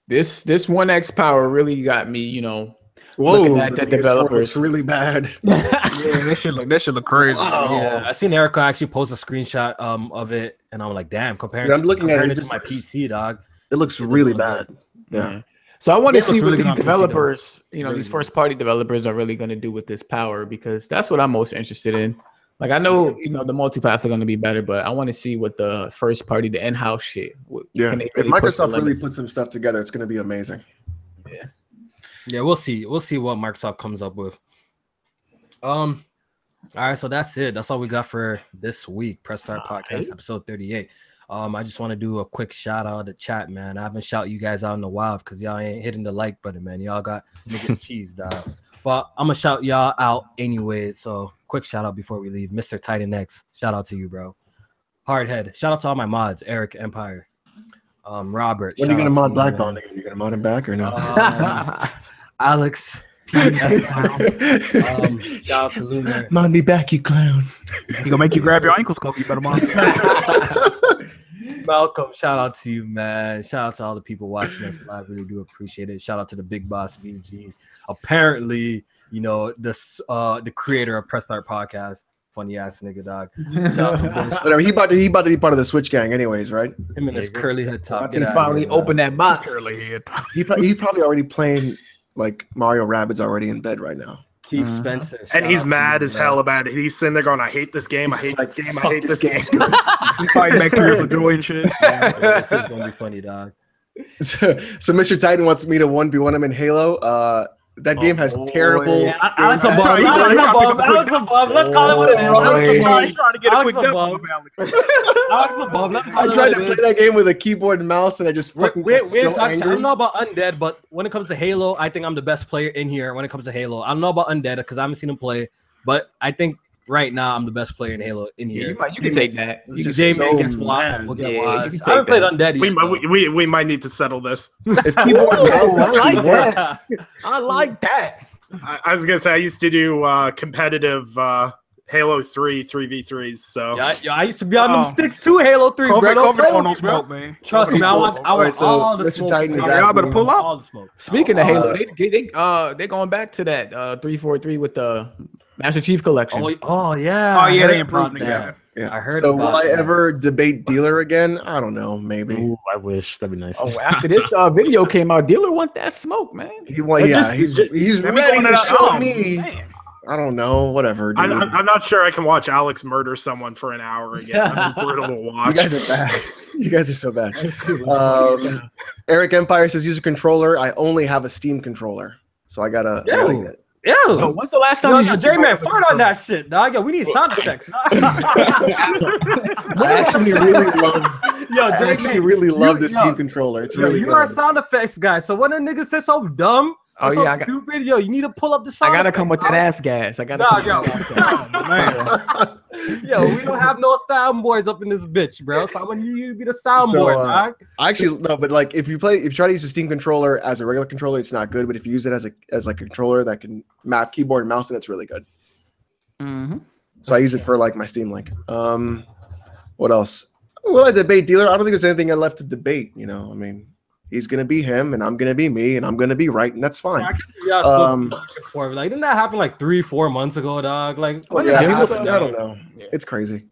This 1X power really got me, you know. Looking at the developers, really bad. Yeah, that should look crazy. Wow. Yeah, I seen Erica actually post a screenshot of it, and I'm like, damn, comparing it to my PC, dog. It looks really bad. Yeah. So I want to see what these developers, you know, these first party developers are really going to do with this power, because that's what I'm most interested in. Like, I know, you know, the multi-pass are going to be better, but I want to see what the first party, the in-house shit. Yeah. If Microsoft really puts some stuff together, it's going to be amazing. Yeah. Yeah, we'll see. We'll see what Microsoft comes up with. All right, so that's it. That's all we got for this week. Press Start Podcast, episode 38. I just want to do a quick shout out to chat, man. I haven't shouted you guys out in a while because y'all ain't hitting the like button, man. Y'all got niggas cheese, dog. But I'm gonna shout y'all out anyway. So quick shout out before we leave, Mr. Titan X. Shout out to you, bro. Hardhead. Shout out to all my mods, Eric Empire, Robert. When are you gonna mod Blackbond again? You gonna mod him back or no? Alex. Shout out to Lunar. Mod me back, you clown. He gonna make you grab your ankles, Kofi. You better mod. Malcolm, shout out to you, man. Shout out to all the people watching us live. Really do appreciate it. Shout out to the big boss BG. Apparently, you know, the creator of Press Start Podcast. Funny ass nigga, dog. Whatever. He about to be part of the Switch gang, anyways, right? Him and his curly head top. Once he finally opened that box. Curly head. He's probably already playing like Mario Rabbids already in bed right now. Keith Spencer. And he's mad as hell about it. He's sitting there going, I hate this game. I hate this game. I hate this game. He's fighting back tears of joy and shit. Yeah, this is going to be funny, dog. So Mr. Titan wants me to 1v1 him in Halo. That game has terrible. Yeah, Alex a bum. Alex a bum. Let's call it what it is. Alex trying to get a quick dub of Alex. Alex a bum. Let's call I it tried what to it play that game with a keyboard and mouse, and I just fucking got so angry. I don't know about Undead, but when it comes to Halo, I think I'm the best player in here. When it comes to Halo, I don't know about Undead because I haven't seen him play, but I think right now I'm the best player in Halo in here. You can take that. J-Man gets blocked. We'll get watched. I haven't played Undead yet. We might need to settle this. If keyboard and mouse, I like that. I like that. I was gonna say I used to do competitive Halo 3 3v3s. So yeah, I used to be on them sticks too. Halo 3, bro. Don't smoke, man. Trust me, I want all the smoke. Y'all better pull up. All the smoke. Speaking of Halo, they're going back to that 343 with the Master Chief Collection. Oh yeah. They improved that. Yeah. I heard. So will I ever debate Dealer again? I don't know. Maybe. Ooh, I wish that'd be nice. Oh, after this video came out, Dealer want that smoke, man. He's ready to show me. Man. I don't know. Whatever. Dude. I'm not sure I can watch Alex murder someone for an hour again. That was brutal to watch. You guys are bad. You guys are so bad. Eric Empire says use a controller. I only have a Steam controller, so I gotta get it. Ew. Yo, when's the last time Yo, J-Man, fart on that shit, dog. Yo, we need sound effects. I actually really love this Steam controller. It's really you good. are a sound effects guy. So when a nigga says something dumb, Oh yeah, stupid, yo, you need to pull up the sound. I gotta come with that ass gas. I gotta come with that ass gas. Yo, we don't have no soundboards up in this bitch, bro. So I'm gonna need you to be the soundboard, dog. Actually, no, but like if you try to use a Steam controller as a regular controller, it's not good. But if you use it as like a controller that can map keyboard and mouse, then it's really good. Mm-hmm. So I use it for like my Steam Link. What else? Will I debate dealer? I don't think there's anything left to debate. You know, I mean, he's gonna be him, and I'm gonna be me, and I'm gonna be right, and that's fine. Like, didn't that happen like 3-4 months ago, dog? Like, I don't know. It's crazy.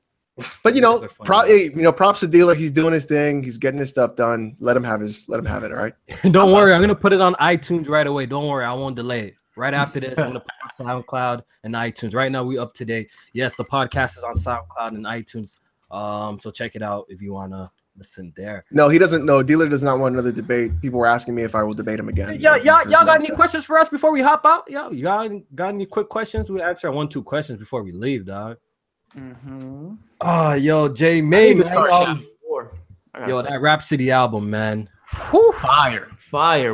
But you know, props to dealer. He's doing his thing. He's getting his stuff done. Let him have it. All right. Don't worry. I'm gonna put it on iTunes right away. Don't worry. I won't delay it. Right after this, I'm gonna put it on SoundCloud and iTunes. Right now, we up to date. Yes, the podcast is on SoundCloud and iTunes. So check it out if you wanna listen there. No, he doesn't. No, dealer does not want another debate. People were asking me if I will debate him again. Y'all got any questions for us before we hop out? Yo, you got any quick questions? We answer 1-2 questions before we leave, dog. Mm-hmm. Oh, yo, J May, that Rhapsody album, man. Whew. Fire,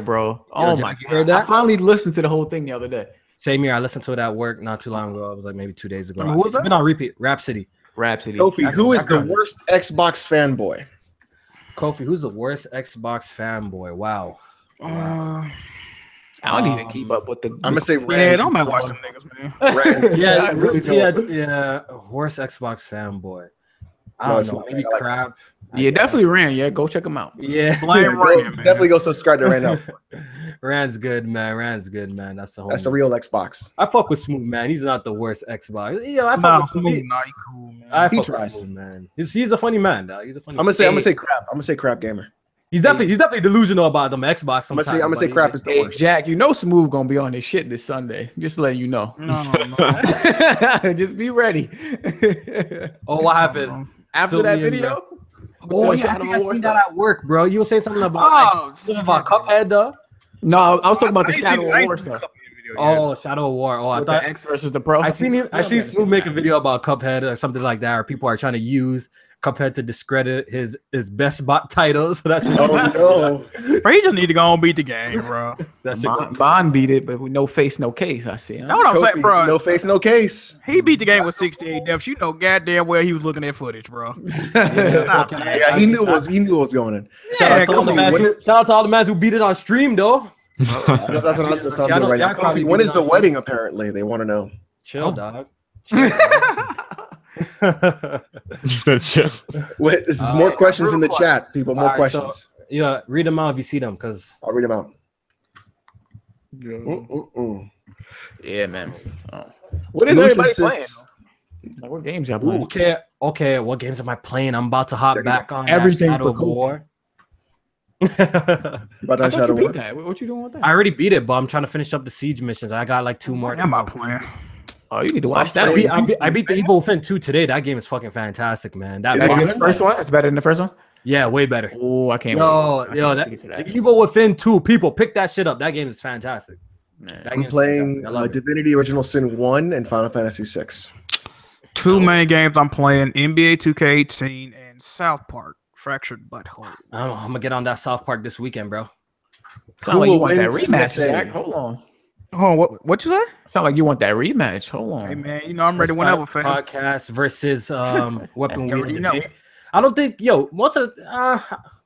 bro. Oh my you heard that? I finally listened to the whole thing the other day. Same here. I listened to it at work not too long ago. It was like maybe 2 days ago. Who was that? It's been on repeat. Rhapsody. Kofi, who is the worst Xbox fanboy? Kofi, who's the worst Xbox fanboy? Wow. I don't even keep up with the. I'm gonna say Yeah, don't mind watch them niggas, man. Yeah, I really worst Xbox fanboy. I don't know. Maybe Crap. Yeah, definitely Rand. Yeah, go check him out. Yeah, Blame Rand, man. Definitely go subscribe to Rand. Rand's good, man. That's the That's a real Xbox. I fuck with Smooth, man. He's not the worst Xbox. Yeah, I fuck Nah, with Smooth. nah, he cool, man. I He fuck tries. with Smooth, man. He's a funny man, dog. He's a funny. I'm gonna say crap. I'm gonna say crap gamer. He's definitely delusional about them Xbox. I'm gonna say crap is the Hey, worst. Jack, you know Smooth gonna be on his shit this Sunday. Just to let you know. No. Just be ready. Oh, what happened? After Fill that me in, video? Oh, With the yeah, I Shadow think I of War seen stuff? that at work, bro. You were saying something about about Cuphead, though. No, I was talking about the Shadow of War stuff. Oh, Shadow of War. Oh, I With thought the X versus the Pro. I seen Smooth make a video about Cuphead or something like that, or people are trying to use Cuphead to discredit his best bot titles. So that's Oh no! Bro, he just need to go and beat the game, bro. Bond beat it, but with no face, no case. I see. That's what I'm saying, bro. No face, no case. He beat the game with 68 deaths. You know goddamn well he was looking at footage, bro. Yeah, he knew what was going in. Shout out to all the mans who beat it on stream, though. That's what I'm telling you right now. Kofi, when is the wedding? Apparently, they want to know. Chill, dog. Chill, Wait, this is more questions in the chat, people. More questions. Yeah, read them out if you see them, because I'll read them out. Yeah, man. What is everybody playing? Like, what games y'all playing? Okay. What games am I playing? I'm about to hop back on everything Shadow of but War. What you doing with that? I already beat it, but I'm trying to finish up the siege missions. I got like 2 more. Am I playing? Oh, you need to watch that. I beat the Evil Within 2 today. That game is fucking fantastic, man. The first one? It's better than the first one? Yeah, way better. Oh, I can't wait. The Evil Within 2, people pick that shit up. That game is fantastic. I'm playing Divinity Original Sin 1 and Final Fantasy 6. 2 main games I'm playing: NBA 2K18 and South Park: Fractured Butthole. I'm gonna get on that South Park this weekend, bro. Sound like you want that rematch, Jack. Hold on. Oh, what you say? Sound like you want that rematch. Hold on. Hey man, you know I'm ready whenever. Fam. Podcast versus Weapon You Wheel. know. I don't think most of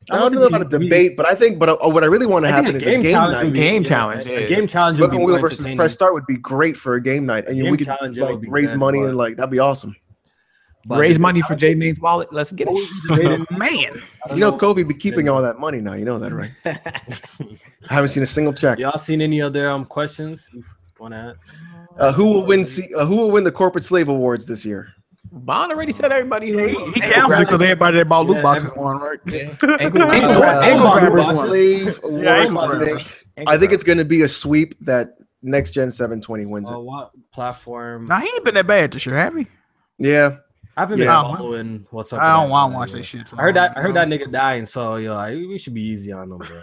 I don't know about a debate, but I think what I really want to happen is a game night. Game challenge. A game challenge. Weapon Wheel versus Press Start would be great for a game night, and we could like raise money and like that'd be awesome. Raise money for J Main's wallet. Let's get it, man. You know, Kobe be keeping all that money now. You know that, right? I haven't seen a single check. Y'all seen any other questions? Want to add? Who will win the Corporate Slave Awards this year? Bond already said everybody. He counts it because everybody that bought loot boxes won, right? Ankle grabbers won. Slave Awards. I think it's going to be a sweep that Next Gen 720 wins it. What platform? Nah, he ain't been that bad this year, have he? Yeah. I haven't been following what's up. I don't want to watch that shit. I heard that nigga dying, so we should be easy on him, bro.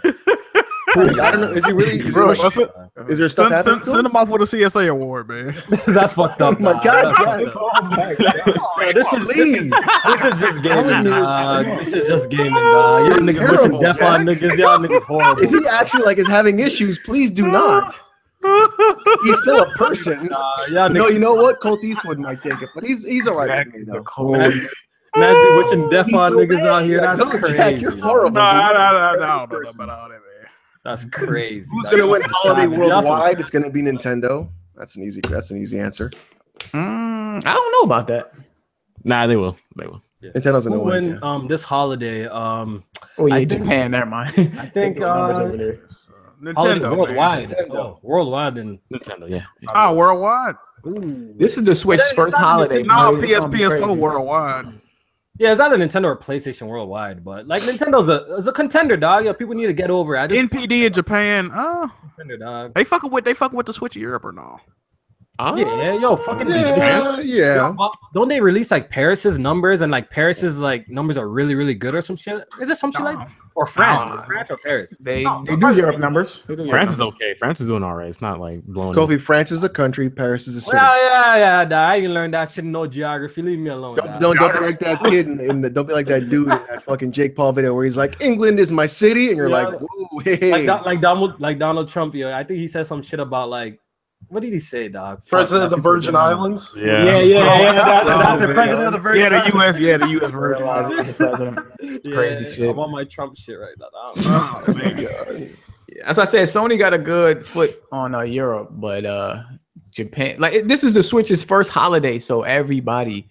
I don't know. Is he really? Is, Bro, is there stuff happening? Send him off with a CSA award, man. That's fucked up. Oh my God, Jack. Jack. Oh my God. This is just gaming, dog. This is just gaming, dog. Y'all niggas wishing terrible, death on Jack. niggas. Y'all niggas horrible. If he actually like is having issues, please do not. He's still a person. Y'all No, niggas, you know what? Colt Eastwood might take it, but he's all right. With me, though. man, be wishing death on niggas out here. That's Don't, crazy. Jack, you're dog. horrible. I dude. don't know about all that, man. That's crazy. Who's dog. gonna win Y'all some holiday savage. Y'all some worldwide? It's gonna be Nintendo. That's an easy answer. I don't know about that. Nah, they will. They will. Nintendo's gonna Who win. win this holiday? Oh yeah, I think- Japan. Never mind. I think holiday Nintendo, worldwide. Nintendo. Oh, worldwide and Nintendo, yeah. Oh, worldwide. This is the Switch's first holiday. No, bro. It's gonna be PS4 crazy. worldwide. yeah, it's either Nintendo or PlayStation worldwide, but like Nintendo's a contender, dog. Yo, people need to get over it. I just NPD in Japan. contender, dog. They fucking with the Switch in Europe or no? Yeah, yo, fucking Yeah. Don't they release like Paris's numbers and like Paris's like numbers are really really good or some shit? Is it some shit like or France? No. France or Paris? They No, they do Europe numbers. They do Europe France is numbers. okay. France is doing all right. It's not like blowing. Kofi, France is a country. Paris is a city. Yeah, dog. I ain't learned that shit in no geography. Leave me alone. dog. Don't be like that kid in the. Don't be like that dude in that fucking Jake Paul video where he's like, "England is my city," and you're Yeah. like, "Whoa, hey." like Donald Trump. Yo, I think he said some shit about like. What did he say, dog? President of the Virgin Islands. Yeah. That's the president of the Virgin Yeah, Islands. the US Virgin Islands. Crazy shit. I'm on my Trump shit right now. Oh man. As I said, Sony got a good foot on Europe, but Japan, this is the Switch's first holiday, so everybody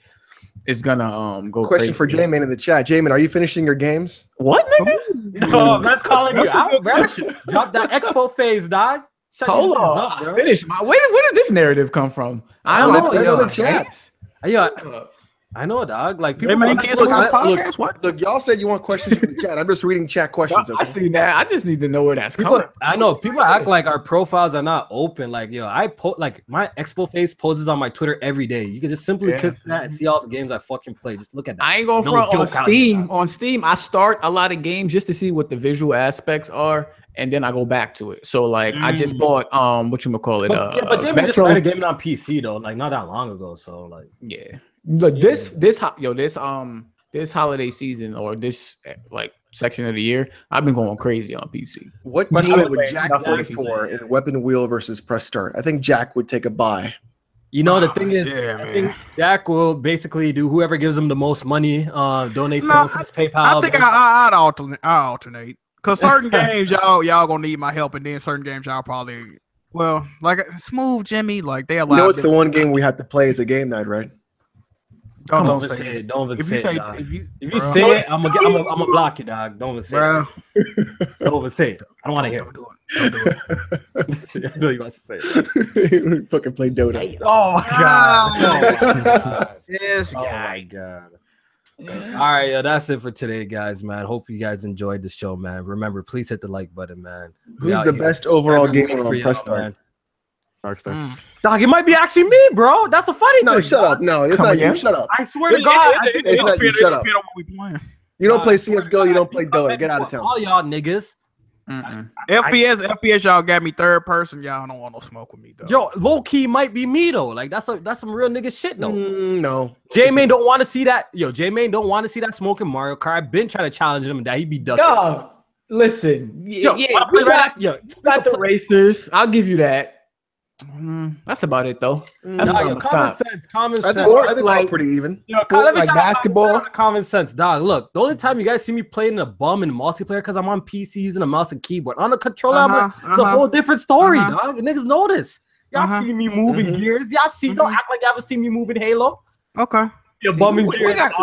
is gonna go. Question crazy. for J-Man in the chat. J-Man, are you finishing your games? What, nigga? Oh, that's calling you out, bro. Drop that expo phase, dog. Shut Hold these niggas on, up, bro. finish. Where did this narrative come from? I don't don't know, know. it's in the yo. chat. Yo, I know, dog. Like people. man, kids Look, watch podcasts? look, y'all said you want questions from the chat. I'm just reading chat questions. I see that. I just need to know where that's People, coming. I know people act like our profiles are not open. Like, yo, I like my expo face poses on my Twitter every day. You can just simply click that and see all the games I fucking play. Just look at that. I ain't going No front on joke out Steam. here, dog. On Steam, I start a lot of games just to see what the visual aspects are, and then I go back to it. So like, I just bought whatchamacallit, But Jamie just started gaming on PC though, like not that long ago. So like, yeah. Look, this holiday season or this like section of the year, I've been going crazy on PC. What But team I would play Jack nothing play I can for say. in Weapon Wheel versus Press Start? I think Jack would take a bye. you know, the thing is, yeah, I man. think Jack will basically do whoever gives him the most money, donate No, to his PayPal. I think I'd alternate. Cause certain games y'all gonna need my help, and then certain games y'all probably like Smooth Jimmy, like they allow. You know, it's the one game we have to play as a game night, right? Don't Don't even say say it. Don't even If say you say it. Dog. if you say it, I'm gonna block you, dog. Don't even say bro, it. Don't even say it. I don't want to hear don't do it. Don't do it. it. I know you want to say it. Fucking play Dota. Oh my god. Oh my god. Yes, Oh my god. All right, yo, that's it for today, guys, man. Hope you guys enjoyed the show, man. Remember, please hit the like button, man. We Who's out the here. best overall Every week gamer for on y'all, Press Start? man. Darkstar. Dog, it might be actually me, bro. That's a funny No, thing. shut up. No, it's Come not again? you. Shut up. I swear to God. I think It's not you. Shut up. You don't play CSGO. You don't play Dota. Get out of town. All y'all niggas. FPS, y'all got me third person. Y'all don't want no smoke with me though. Yo, low key might be me though. Like that's some real nigga shit though. No. J-Man don't want to see that. Yo, J-Man don't want to see that smoking Mario Kart. I've been trying to challenge him that he be ducking. Dog, listen. Yo, Yeah, wanna we play right got, after- yo, we got the racers. I'll give you that. That's about it though. That's Dog, where yo, I'm common stop. sense, common I sense. think we're all like- pretty even. Yo, Sport, let me like shout out basketball. common sense, dog. Look, the only time you guys see me playing a bum in multiplayer because I'm on PC using a mouse and keyboard. On a controller, it's a whole different story, dog. Niggas know this. Y'all see me moving gears. Y'all see, don't act like you haven't seen me moving Halo. Okay. You're bumming We gears. gotta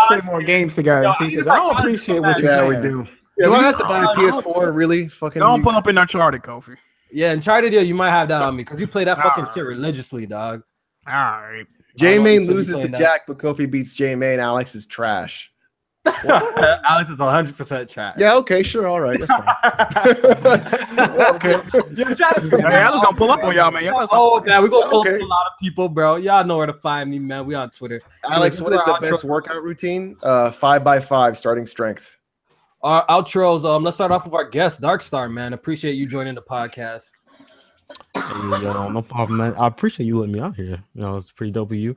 play more games together. Yo, See, I because need I to don't try to appreciate do what that. you're Yeah, we saying. do. Yeah, Do we I have do. to buy a PS4? Really? Fucking. Don't pull up in Uncharted, Kofi. Yeah, Uncharted, you might have that on me because you play that fucking Alright. shit religiously, dog. All right. J-Main I know you loses said to you playing Jack, but Kofi beats J-Main. Alex is trash. Alex is 100% trash. Yeah, okay, sure, all right, that's fine. Okay. You're trying to Hey, I was gonna pull up on y'all, man. Y'all Oh, man, we're gonna pull up Okay. a lot of people, bro. Y'all know where to find me, man. We on Twitter. Alex, what is the best workout routine? 5x5 starting strength. Our outros. Let's start off with our guest, Darkstar, man. Appreciate you joining the podcast. Hey, no problem, man. I appreciate you letting me out here. It's pretty dope of you.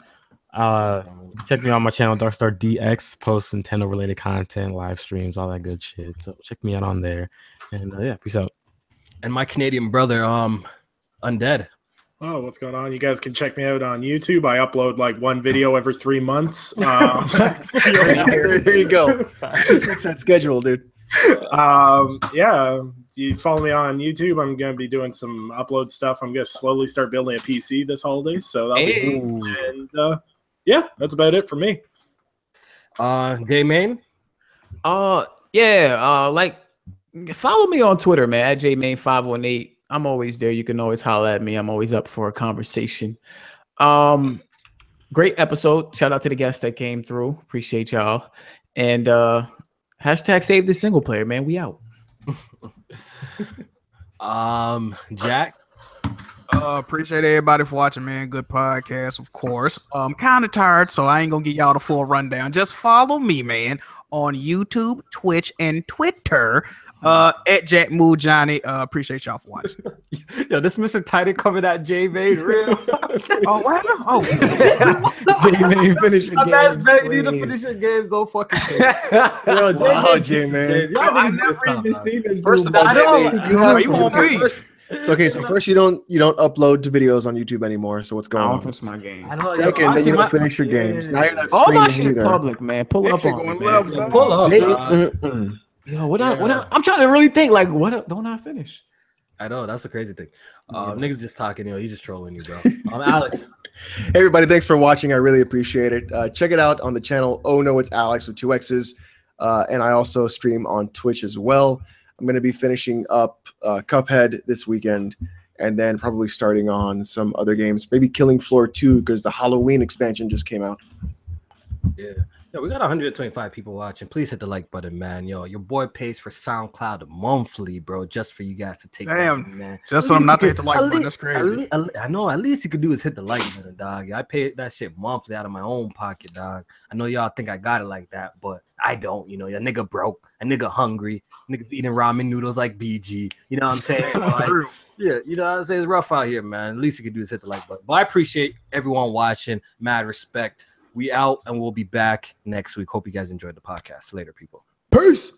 Check me out on my channel, Darkstar DX, post Nintendo related content, live streams, all that good shit. So check me out on there. And yeah, peace out. And my Canadian brother, Undead. Oh, what's going on? You guys can check me out on YouTube. I upload like one video every 3 months. There you go. Fix that schedule, dude. Yeah, you follow me on YouTube. I'm going to be doing some upload stuff. I'm going to slowly start building a PC this holiday. So that'll be fun. And yeah, that's about it for me. J-Main? Like follow me on Twitter, man, at JMain518. I'm always there. You can always holler at me. I'm always up for a conversation. Great episode. Shout out to the guests that came through. Appreciate y'all. And hashtag save the single player, man. We out. Jack? Appreciate everybody for watching, man. Good podcast, of course. Kind of tired, so I ain't gonna give y'all the full rundown. Just follow me, man, on YouTube, Twitch, and Twitter. At Jack Mood Johnny. Appreciate y'all for watching. Yo, this Mr. Titan coming at J-Main real. Oh, what happened? Oh, J-Main, finish your games. Begging you to finish your games. Don't fucking Yo, Wow, J-Man. I've never even seen this. First of dude, all, man. you won't be. So first you don't upload to videos on YouTube anymore. So what's going I on? don't finish my game. Second, then you don't finish your games. Now you're not All my streaming shit either. public, man. Pull That up shit on going me, left, man. dog. Pull up. Yo, what I'm trying to really think. Like, what don't I finish? I know, that's the crazy thing. Niggas just talking, he's just trolling you, bro. Alex. Hey everybody, thanks for watching. I really appreciate it. Check it out on the channel. Oh no, it's Alex with 2 X's. And I also stream on Twitch as well. I'm going to be finishing up Cuphead this weekend, and then probably starting on some other games. Maybe Killing Floor 2 because the Halloween expansion just came out. Yeah. Yo, we got 125 people watching. Please hit the like button, man. Yo, your boy pays for SoundCloud monthly, bro, just for you guys to take damn, that, man. just so I'm not to hit the like button. That's crazy. I know. At least you could do is hit the like button, dog. I pay that shit monthly out of my own pocket, dog. I know y'all think I got it like that, but I don't. Your nigga broke, a nigga hungry, niggas eating ramen noodles like BG. You know what I'm saying? Like, yeah, you know what I'm saying? It's rough out here, man. At least you could do is hit the like button. But I appreciate everyone watching. Mad respect. We out, and we'll be back next week. Hope you guys enjoyed the podcast. Later, people. Peace.